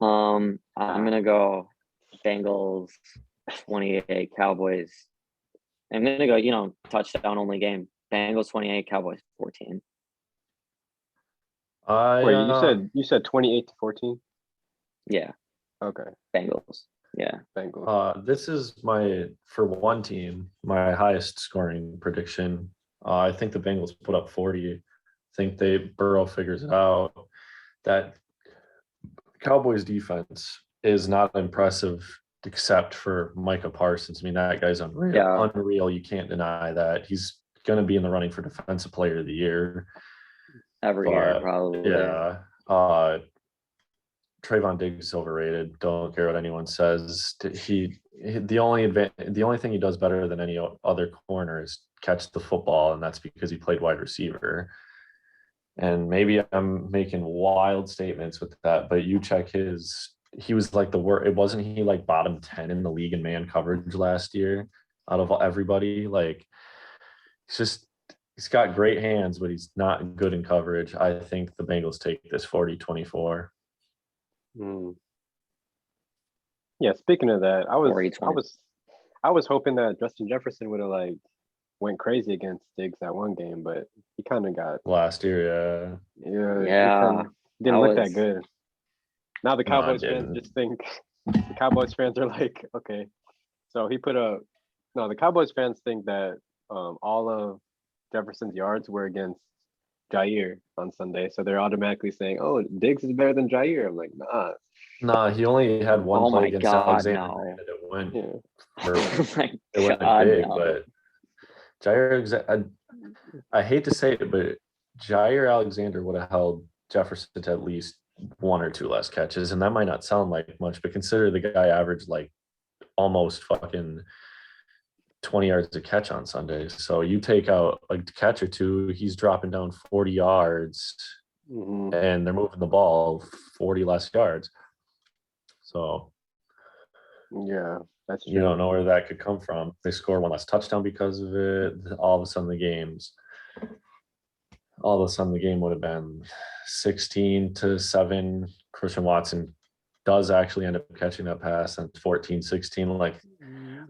I'm gonna go Bengals 28, Cowboys. I'm gonna go, you know, touchdown only game. Bengals 28, Cowboys 14. Wait, you said 28-14? Yeah. Okay. Bengals. Yeah. Bengals. This is for one team, my highest scoring prediction. I think the Bengals put up 40. I think Burrow figures it out. That Cowboys defense is not impressive except for Micah Parsons. I mean, that guy's unreal. Yeah. Unreal. You can't deny that. He's going to be in the running for Defensive Player of the Year. Every year, probably. Yeah. Trayvon Diggs is overrated. Don't care what anyone says. The only thing he does better than any other corner is catch the football, and that's because he played wide receiver. And maybe I'm making wild statements with that, but you check he was like the worst. It wasn't he like bottom 10 in the league in man coverage last year out of everybody. Like he's got great hands, but he's not good in coverage. I think the Bengals take this 40-24. Yeah, speaking of that, I was hoping that Justin Jefferson would have like went crazy against Diggs that one game, but he kind of got last year. Yeah. Didn't look that good. Now the Cowboys fans just think the Cowboys fans are like, okay, so the Cowboys fans think that all of Jefferson's yards were against Jair on Sunday, so they're automatically saying, "Oh, Diggs is better than Jair." I'm like, nah. Nah, he only had one play against Alexander. No. It went, big, but Jair, I hate to say it, but Jair Alexander would have held Jefferson to at least one or two less catches, and that might not sound like much, but consider the guy averaged like almost fucking 20 yards a catch on Sundays. So you take out a catch or two, he's dropping down 40 yards. Mhm. and they're moving the ball 40 less yards. So Yeah, that's you don't true. know where that could come from. They score one less touchdown because of it. All of a sudden, the game would have been 16-7. Christian Watson does actually end up catching that pass, and 14-16. Like,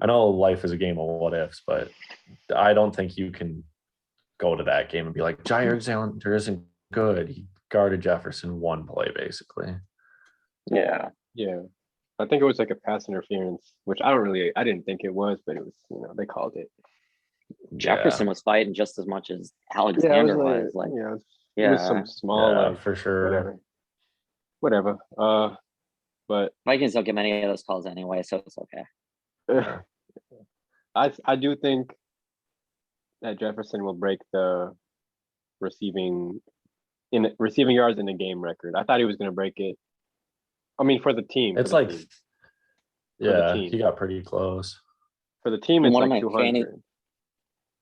I know life is a game of what ifs, but I don't think you can go to that game and be like, Jair Alexander isn't good. He guarded Jefferson one play, basically. Yeah. Yeah. I think it was like a pass interference, which I didn't think it was, but it was, they called it. Jefferson was fighting just as much as Yeah, it Alexander was was. Like, it was yeah, some small, Yeah, like, for sure. whatever. But Vikings don't get many of those calls anyway, so it's okay. I do think that Jefferson will break the receiving yards in the game record. I thought he was going to break it. I mean, for the team. It's for the like, team. yeah, team. he got pretty close. For the team, And it's one of like my 200.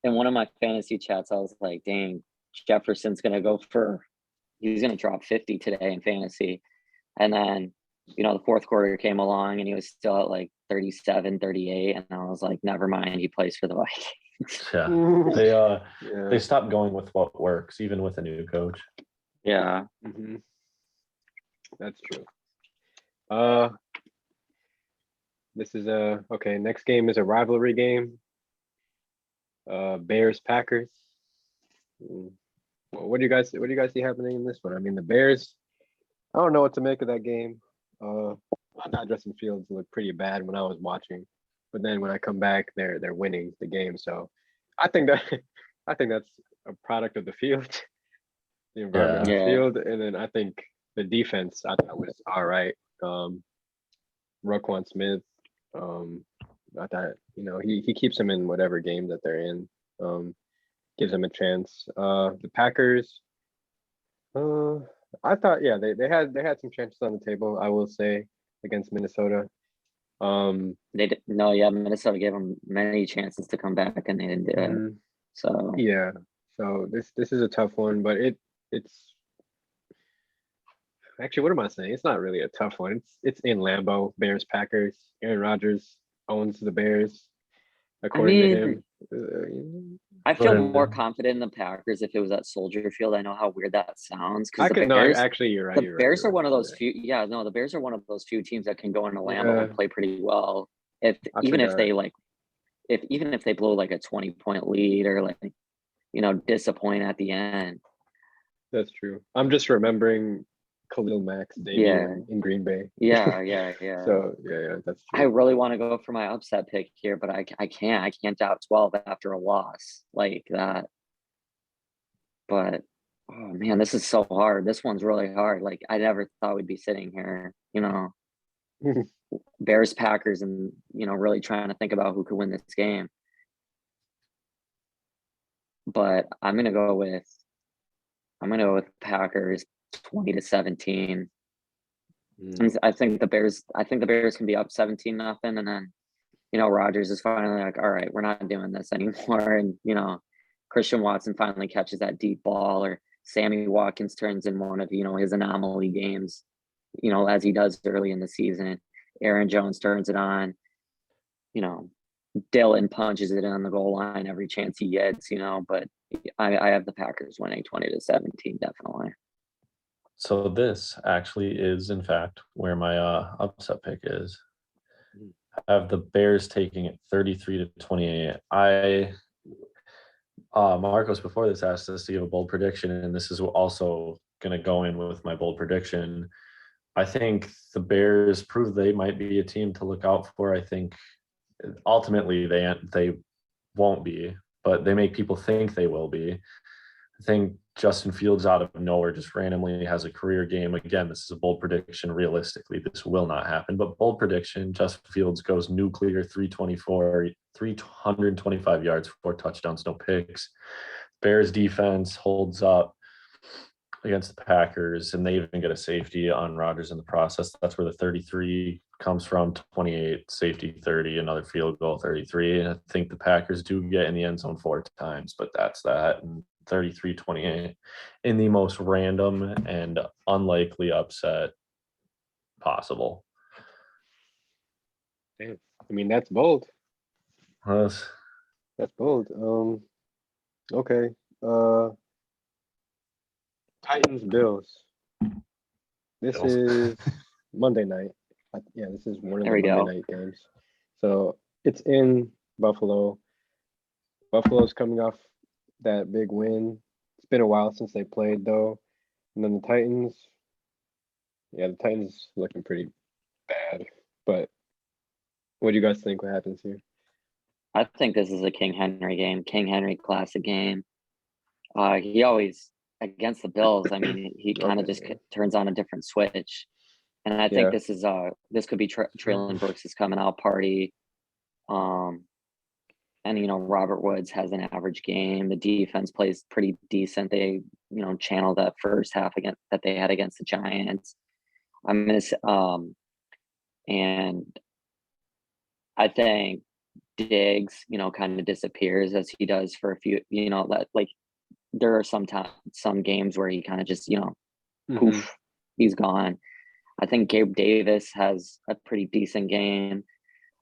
In one of my fantasy chats, I was like, dang, Jefferson's going to he's going to drop 50 today in fantasy. And then, the fourth quarter came along and he was still at like 37, 38. And I was like, never mind, he plays for the Vikings. Yeah, Yeah. they stopped going with what works, even with a new coach. Yeah. Mhm. That's true. This is okay. Next game is a rivalry game. Bears Packers. What do you guys see happening in this one? I mean, the Bears. I don't know what to make of that game. I thought Justin Fields looked pretty bad when I was watching, but then when I come back, they're winning the game. So I think that's a product of the field, the environment of the field, and then I think the defense I thought was all right. Roquan Smith. I thought he keeps them in whatever game that they're in. Gives them a chance. The Packers. I thought they had some chances on the table. I will say against Minnesota. Minnesota gave them many chances to come back and they didn't do it. So yeah, so this is a tough one, but it's actually, what am I saying? It's not really a tough one. It's in Lambeau. Bears Packers. Aaron Rodgers owns the Bears, according to him. I feel more confident in the Packers if it was at Soldier Field. I know how weird that sounds. Actually, you're right. The Bears are one of those few. Yeah, no, the Bears are one of those few teams that can go into Lambeau and play pretty well. If they blow like a 20-point lead or like, disappoint at the end. That's true. I'm just remembering Khalil Mack's debut in Green Bay. Yeah. So yeah, that's true. I really want to go for my upset pick here, but I can't doubt 12 after a loss like that. But oh man, this is so hard. This one's really hard. Like, I never thought we'd be sitting here, Bears Packers and really trying to think about who could win this game. But I'm gonna go with Packers 20-17. I think the Bears can be up 17-0, and then Rodgers is finally like, all right, we're not doing this anymore, and Christian Watson finally catches that deep ball, or Sammy Watkins turns in one of his anomaly games, as he does early in the season. Aaron Jones turns it on. Dylan punches it on the goal line every chance he gets, but I have the Packers winning 20-17, definitely. So this actually is, in fact, where my upset pick is. I have the Bears taking it 33-28. Marcos before this asked us to give a bold prediction, and this is also going to go in with my bold prediction. I think the Bears prove they might be a team to look out for. I think ultimately they won't be, but they make people think they will be. I think Justin Fields out of nowhere just randomly has a career game. Again, this is a bold prediction. Realistically, this will not happen, but bold prediction, Justin Fields goes nuclear 325 yards, 4 touchdowns, no picks. Bears defense holds up against the Packers, and they even get a safety on Rodgers in the process. That's where the 33 comes from, 28, safety 30, another field goal 33. And I think the Packers do get in the end zone 4 times, but that's that. And 33-28 in the most random and unlikely upset possible. Damn. I mean, that's bold. That's- That's bold. Okay. Titans Bills. This Bills. is Monday night. Yeah, this is one of There the we Monday go. night games. So it's in Buffalo. Buffalo's coming off that big win. It's been a while since they played though. And then the Titans. Yeah, the Titans looking pretty bad. But what do you guys think what happens here? I think this is a King Henry game, King Henry classic game. He always against the Bills. I mean, he kind of Okay, just yeah. turns on a different switch, and I Yeah. think this is this could be Traylon Brooks' coming out party. And Robert Woods has an average game. The defense plays pretty decent. They channel that first half against that they had against the Giants. I'm gonna and I think Diggs, kind of disappears as he does for a few. That like there are some games where he kind of just Mhm. poof, he's gone. I think Gabe Davis has a pretty decent game,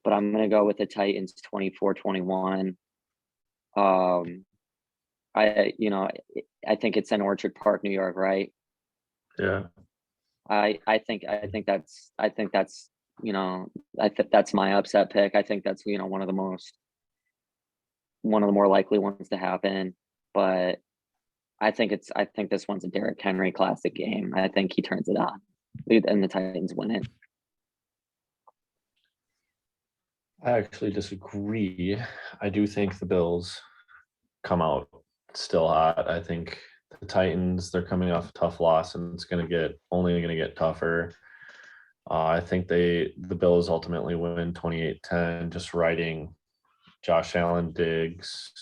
but I'm gonna go with the Titans 24-21. I think it's in Orchard Park, New York, right? yeah. I think that's that's my upset pick. I think that's one of the more likely ones to happen. But I think this one's a Derrick Henry classic game. I think he turns it on, and the Titans win it. I actually disagree. I do think the Bills come out still hot. I think the Titans, they're coming off a tough loss and it's only gonna get tougher. I think the Bills ultimately win 28-10, just riding Josh Allen, Diggs,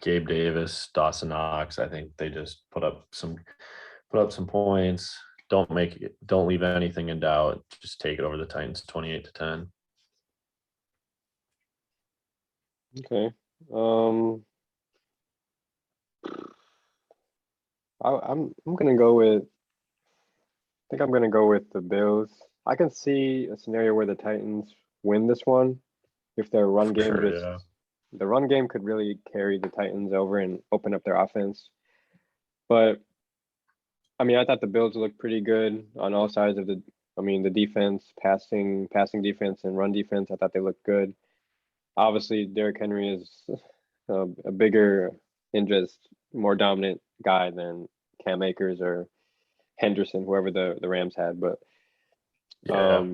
Gabe Davis, Dawson Knox. I think they just put up some points. Don't leave anything in doubt. Just take it over the Titans 28-10. Okay. I'm gonna go with. I think I'm gonna go with the Bills. I can see a scenario where the Titans win this one if their run For game sure, just yeah. the run game could really carry the Titans over and open up their offense. But I mean, I thought the Bills looked pretty good on all sides of the defense, passing defense and run defense. I thought they looked good. Obviously, Derrick Henry is a bigger and just more dominant guy than Cam Akers or Henderson, whoever the Rams had. But Yeah.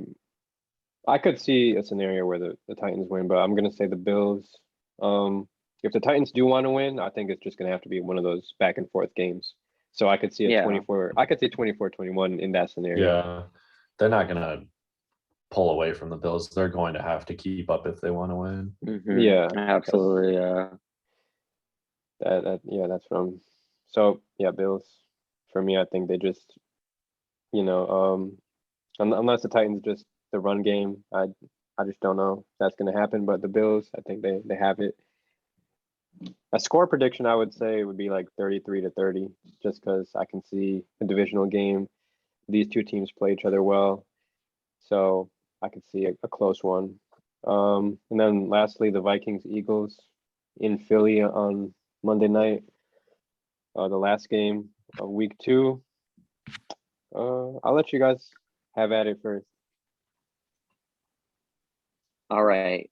I could see a scenario where the Titans win, but I'm gonna say the Bills. If the Titans do want to win, I think it's just gonna have to be one of those back and forth games. So I could see a Yeah. 24. I could see 24-21 in that scenario. Yeah. They're not gonna pull away from the Bills. They're going to have to keep up if they want to win. Mhm. Yeah, Absolutely. that's from. So yeah, Bills. For me, I think they just, unless the Titans just the run game, I just don't know if that's gonna happen. But the Bills, I think they have it. A score prediction, I would say, would be like 33-30, just because I can see a divisional game. These two teams play each other well, so I could see a close one. And then lastly, the Vikings Eagles in Philly on Monday night, the last game of week 2. I'll let you guys have at it first. All right.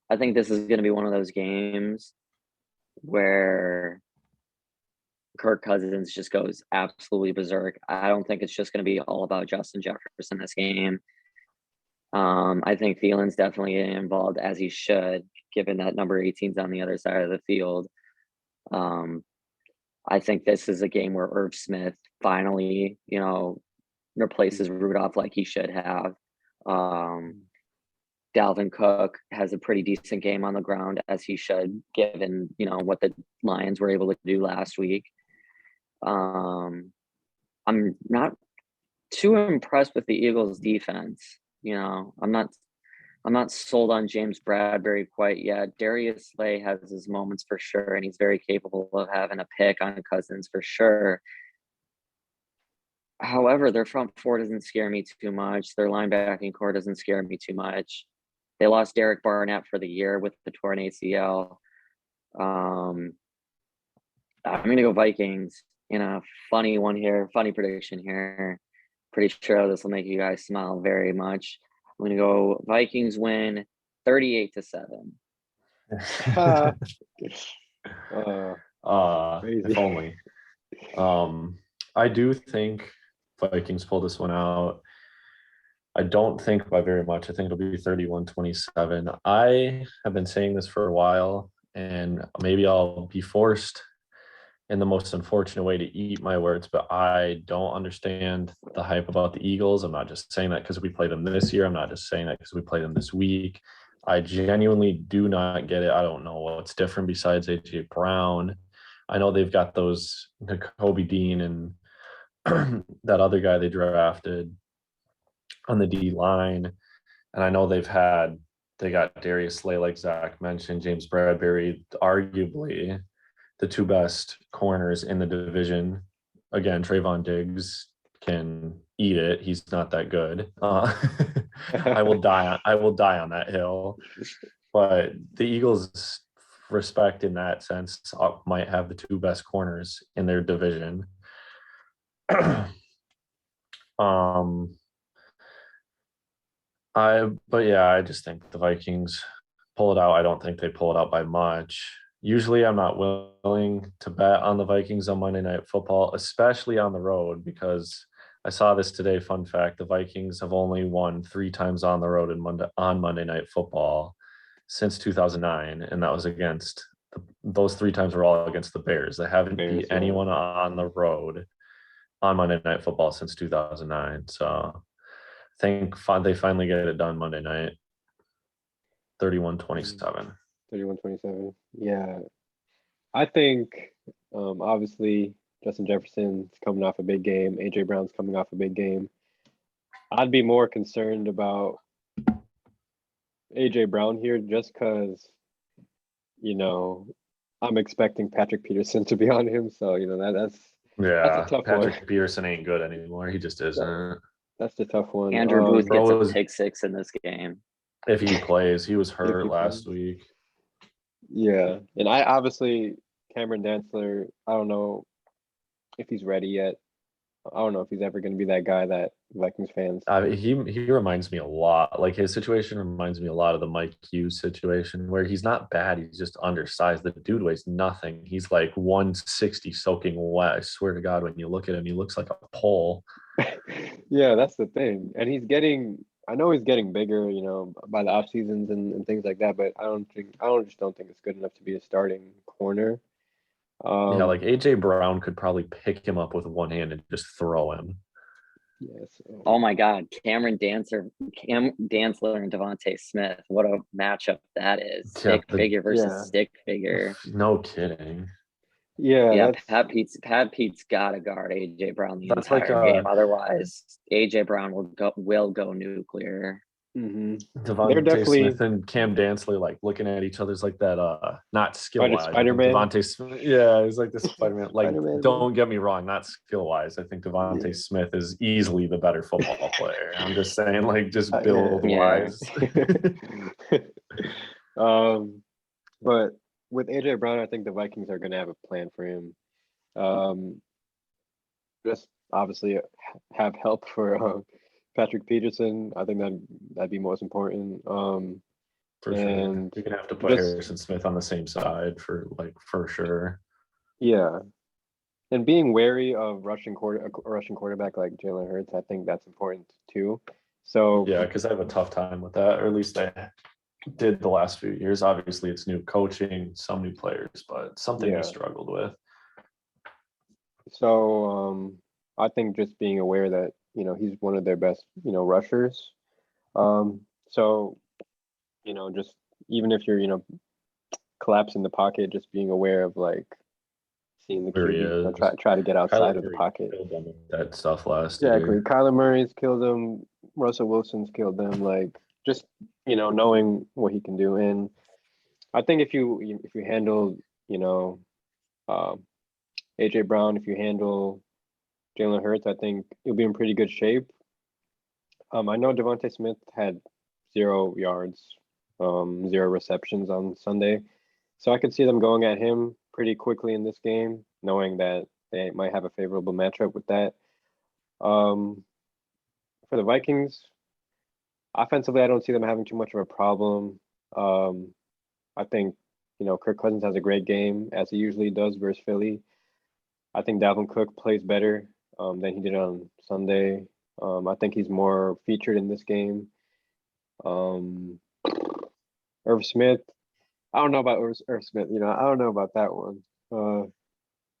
I think this is going to be one of those games where Kirk Cousins just goes absolutely berserk. I don't think it's just going to be all about Justin Jefferson this game. I think Thielen's definitely getting involved, as he should, given that number 18's on the other side of the field. I think this is a game where Irv Smith finally, replaces Rudolph like he should have. Dalvin Cook has a pretty decent game on the ground, as he should, given what the Lions were able to do last week. I'm not too impressed with the Eagles' defense. I'm not I'm not sold on James Bradbury quite yet. Darius Slay has his moments for sure, and he's very capable of having a pick on Cousins for sure. However, their front four doesn't scare me too much. Their linebacking core doesn't scare me too much. They lost Derek Barnett for the year with the torn ACL. I'm going to go Vikings in a funny one here, funny prediction here. Pretty sure this will make you guys smile very much. I'm going to go Vikings win 38-7. If Crazy. only. I do think Vikings pull this one out. I don't think by very much. I think it'll be 31-27. I have been saying this for a while, and maybe I'll be forced in the most unfortunate way to eat my words, but I don't understand the hype about the Eagles. I'm not just saying that because we played them this year. I'm not just saying that because we played them this week. I genuinely do not get it. I don't know what's different besides AJ Brown. I know they've got those Nakobe Dean and that other guy they drafted on the D line. And I know they got Darius Slay, like Zach mentioned, James Bradbury, arguably the two best corners in the division. Again, Trayvon Diggs can eat it. He's not that good. I will die on that hill. But the Eagles, respect in that sense, might have the two best corners in their division. I just think the Vikings pull it out. I don't think they pull it out by much. Usually I'm not willing to bet on the Vikings on Monday Night Football, especially on the road, because I saw this today. Fun fact, the Vikings have only won 3 times on the road on Monday Night Football since 2009, and that was against those 3 times were all against the Bears. They haven't Bears, beat yeah. anyone on the road on Monday Night Football since 2009. So I think they finally get it done Monday night. 31-27. 31-27. Yeah. I think obviously Justin Jefferson's coming off a big game. AJ Brown's coming off a big game. I'd be more concerned about AJ Brown here just because, I'm expecting Patrick Peterson to be on him. So, that's Yeah, a tough Patrick one. Peterson ain't good anymore. He just isn't. That's the tough one. Andrew Booth bro gets a was- pick six in this game. If he plays, he was hurt he last plays. week. Yeah. And I obviously, Cameron Dantzler, I don't know if he's ready yet. I don't know if he's ever going to be that guy that Vikings fans. He reminds me a lot. Like his situation reminds me a lot of the Mike Hughes situation, where he's not bad. He's just undersized. The dude weighs nothing. He's like 160 soaking wet. I swear to God, when you look at him, he looks like a pole. Yeah, that's the thing. And I know he's getting bigger, by the off seasons and things like that, but I just don't think it's good enough to be a starting corner. Yeah, like AJ Brown could probably pick him up with one hand and just throw him. Yes. Oh my God, Cam Dantzler and Devontae Smith. What a matchup that is. Yeah, Stick figure versus yeah. stick figure. No kidding. Yeah. Yeah, that's- Pat Pete's gotta guard AJ Brown the That's like entire game. Otherwise, AJ Brown will go nuclear. Mhm. Devontae definitely- Smith and Cam Dantzler like looking at each other's like that. Not skill wise. Spider-Man? Devontae Smith. Yeah, he's like the Spider-Man. Like, Spider-Man. don't get me wrong, not skill wise. I think Devontae Yeah. Smith is easily the better football player. I'm just saying, like, just Yeah. build wise. But with AJ Brown, I think the Vikings are going to have a plan for him. Just obviously have help for Patrick Peterson. I think that'd be most important. For sure. And You're gonna have to put just- Harrison Smith on the same side for sure. Yeah, and being wary of a Russian quarterback like Jalen Hurts, I think that's important too. So Yeah, because I have a tough time with that, or at least I did the last few years. Obviously, it's new coaching, some new players, but something Yeah. we struggled with. So I think just being aware that he's one of their best rushers. So just even if you're collapsing the pocket, just being aware of like seeing the Where he QB, is. try to get outside Kyler of the Murray pocket. killed them with that stuff last Exactly. year. Kyler Murray's killed them. Russell Wilson's killed them. Like just, knowing what he can do. And I think if you handle, uh, AJ Brown, if you handle Jalen Hurts, I think you'll be in pretty good shape. I know Devontae Smith had 0 yards, 0 receptions on Sunday. So I could see them going at him pretty quickly in this game, knowing that they might have a favorable matchup with that. For the Vikings, offensively, I don't see them having too much of a problem. I think, Kirk Cousins has a great game, as he usually does versus Philly. I think Dalvin Cook plays better than he did on Sunday. I think he's more featured in this game. Irv Smith, I don't know about Irv Smith. I don't know about that one.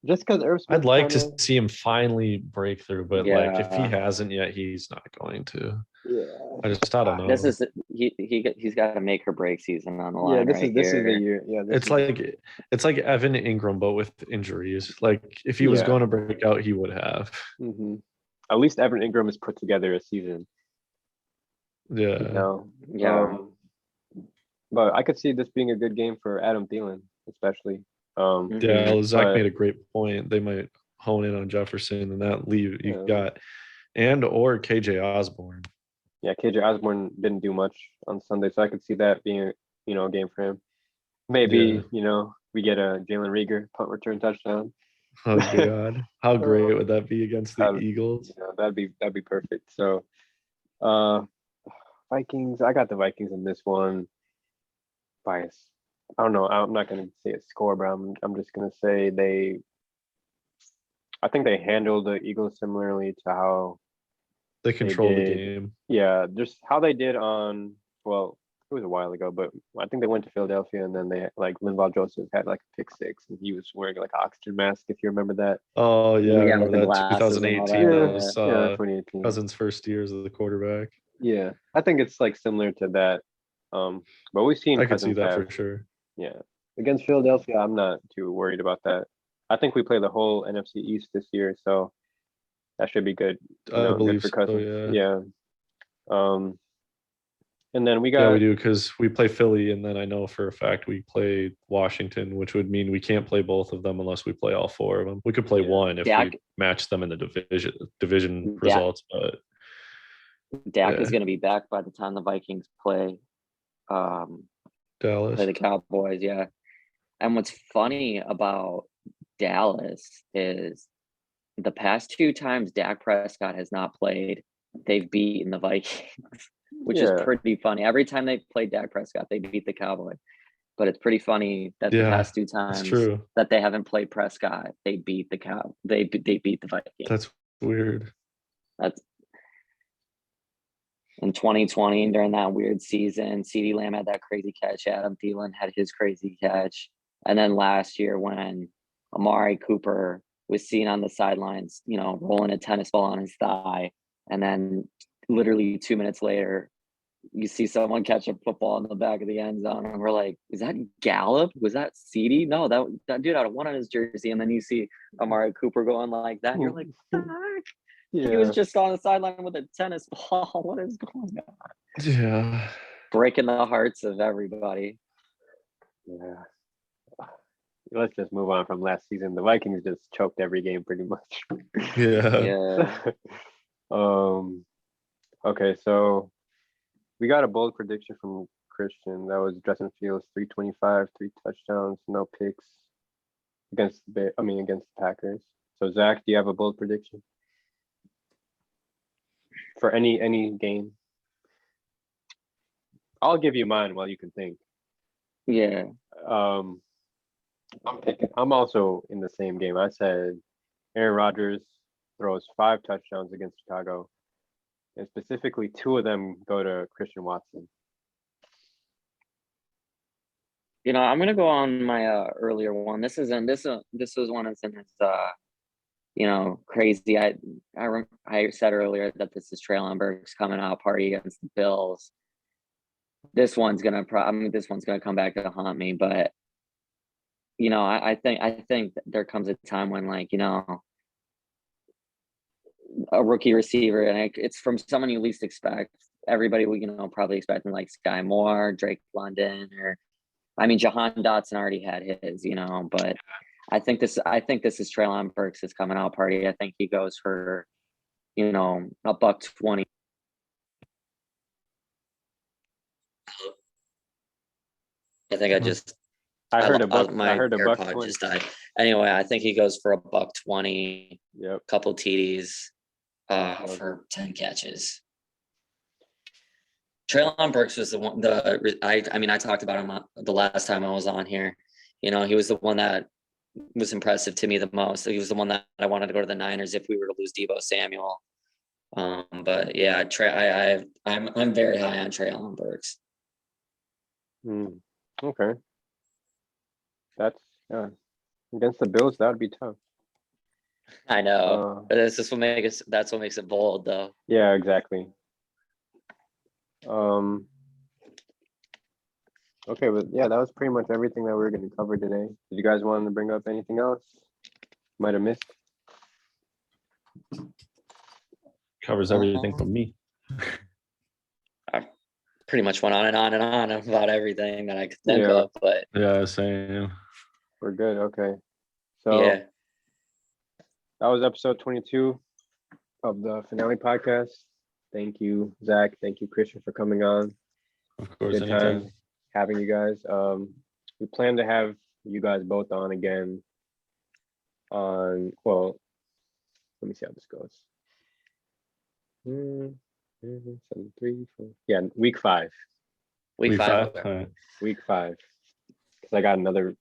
Just because Irv Smith, I'd like to see him finally break through, but like if he Yeah. hasn't yet, he's not going to. yeah, I don't know. This is he's got a make or break season on the line yeah. This right is this here. is the year. Yeah, It's like Evan Ingram, but with injuries. Like if he was Yeah. going to break out, he would have. At least Evan Ingram has put together a season. Yeah. Yeah. But I could see this being a good game for Adam Thielen, especially. Yeah, Zach but- made a great point. They might hone in on Jefferson and that leave you Yeah. got or KJ Osborne. Yeah, KJ Osborne didn't do much on Sunday, so I could see that being, a game for him. Maybe, we get a Jalen Reagor punt return touchdown. Oh God. How great would that be against the Um, Eagles? That'd be perfect. So, Vikings. I got the Vikings in this one. Bias. I don't know. I'm not gonna say a score, but I'm just gonna say I think they handled the Eagles similarly to how They control the did. game. Yeah, just how they did on, well, it was a while ago, but I think they went to Philadelphia and then they Linval Joseph had like a pick 6 and he was wearing like an oxygen mask, if you remember that. Oh yeah, Yeah, I with remember the that glasses and all 2018. that, That was 2018. Cousins' first year as the quarterback. Yeah, I think it's like similar to that. But we've seen I could see Cousins that have, for sure. yeah. Against Philadelphia, I'm not too worried about that. I think we play the whole NFC East this year, so that should be good. I good believe for so, Cousins. yeah. And then we Yeah, got we do because we play Philly, and then I know for a fact we play Washington, which would mean we can't play both of them unless we play all 4 of them. We could play Yeah. one if Dak- we match them in the division Dak- results, but Dak is Yeah. going to be back by the time the Vikings play Dallas. the Cowboys. Yeah. And what's funny about Dallas is the past 2 times Dak Prescott has not played, they've beaten the Vikings, which Yeah. is pretty funny. Every time they played Dak Prescott, they beat the Cowboys. But it's pretty funny that the Yeah, past 2 That's times true. that they haven't played Prescott, they beat the they beat the Vikings. That's weird. That's in 2020 during that weird season. CeeDee Lamb had that crazy catch. Adam Thielen had his crazy catch. And then last year when Amari Cooper was seen on the sidelines, rolling a tennis ball on his thigh. And then literally 2 minutes later, you see someone catch a football in the back of the end zone. And we're like, is that Gallup? Was that CeeDee? No, that dude had a 1 on his jersey. And then you see Amari Cooper going like that. And you're like, fuck. Yeah. He was just on the sideline with a tennis ball. What is going on? Yeah. Breaking the hearts of everybody. Yeah. Let's just move on from last season. The Vikings just choked every game pretty much. Yeah. Yeah. Okay, so we got a bold prediction from Christian. That was Justin Fields, 325, 3 touchdowns, no picks against the Packers. So Zach, do you have a bold prediction for any game? I'll give you mine while you can think. Yeah. I'm also in the same game. I said Aaron Rodgers throws 5 touchdowns against Chicago, and specifically 2 of them go to Christian Watson. I'm gonna go on my earlier one. This was one that's in this crazy. I said earlier that this is Traylon Burks coming out party against the Bills. This one's gonna come back to haunt me, but I think that there comes a time when a rookie receiver, and it's from someone you least expect, everybody would, probably expecting like Sky Moore, Drake London, or I mean, Jahan Dotson already had his, but I think this is Treylon Burks' coming out party. I think he goes for, $120. I think I just I heard a lo- buck. my I heard a buck. AirPod 20. just died. Anyway, I think he goes for $120, Yep. couple TDs, Okay. for 10 catches. Treylon Burks was the one. I mean, I talked about him the last time I was on here. He was the one that was impressive to me the most. He was the one that I wanted to go to the Niners if we were to lose Deebo Samuel. But yeah, I'm very high on Treylon Burks. Okay. That's against the Bills. That would be tough. I know. Uh, But that's what makes it bold, though. yeah, exactly. Okay, but yeah, that was pretty much everything that we were going to cover today. Did you guys want to bring up anything else? Might have missed. Covers everything from me. Pretty much went on and on and on about everything that I could think Yeah. of, but Yeah, same. We're good. Okay. So yeah. that was episode 22 of the Finale podcast. Thank you, Zach. Thank you, Christian, for coming on. Of course, Good anytime. time having you guys. We plan to have you guys both on again on, well, let me see how this goes. 7, 3, 4. Yeah, week 5. Week 5. All right. Week 5. Because I got another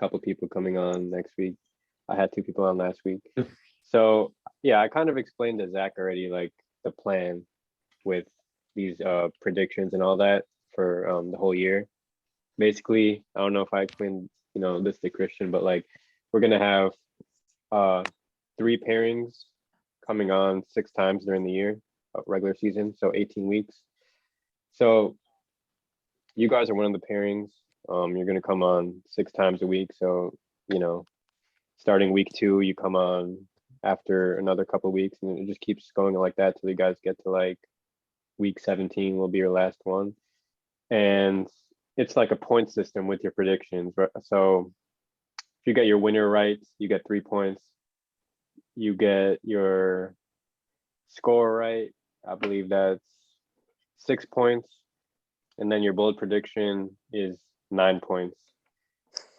couple people coming on next week. I had 2 people on last week. So yeah, I kind of explained to Zach already, like the plan with these predictions and all that for the whole year. Basically, I don't know if I explained this to Christian, but like we're gonna have 3 pairings coming on 6 times during the year, regular season, so 18 weeks. So you guys are one of the pairings. You're gonna come on 6 times a week, so starting week 2, you come on after another couple of weeks, and it just keeps going like that till you guys get to like week 17 will be your last one. And it's like a point system with your predictions. So if you get your winner right, you get 3 points. You get your score right, I believe that's 6 points. And then your bold prediction is 9 points.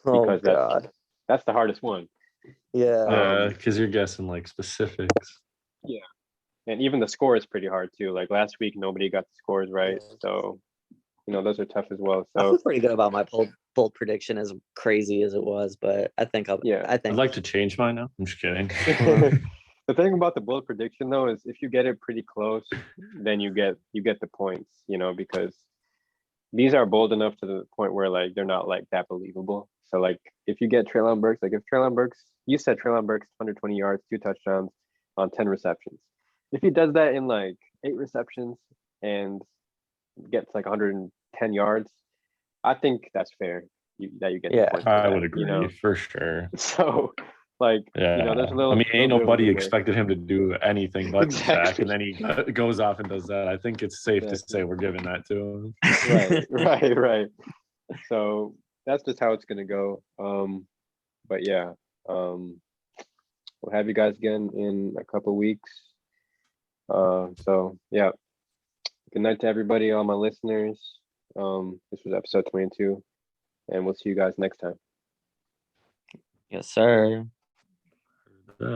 Because that's the hardest one. Yeah. Because you're guessing like specifics. And even the score is pretty hard too. Like last week, nobody got the scores right. So, those are tough as well. I So feel pretty good about my bold prediction, as crazy as it was, but I think Yeah. I think I'd like to change mine now. I'm just kidding. the thing about the bold prediction though is if you get it pretty close, then you get the points, because these are bold enough to the point where like they're not like that believable. So like if you get Treylon Burks, like if Treylon Burks, you said Treylon Burks 120 yards, 2 touchdowns on 10 receptions. If he does that in like 8 receptions and gets like 110 yards, I think that's fair that you get the Yeah. points for I that, would agree for sure. So like Yeah. there's a little, I mean, ain't little bit of nobody leeway. expected him to do anything but Exactly. Zach, and then he goes off and does that. I think it's safe to Exactly. say we're giving that to him. Right. So that's just how it's gonna go. But yeah, we'll have you guys again in a couple weeks. So yeah, good night to everybody, all my listeners. This was episode 22, and we'll see you guys next time. Yes, sir.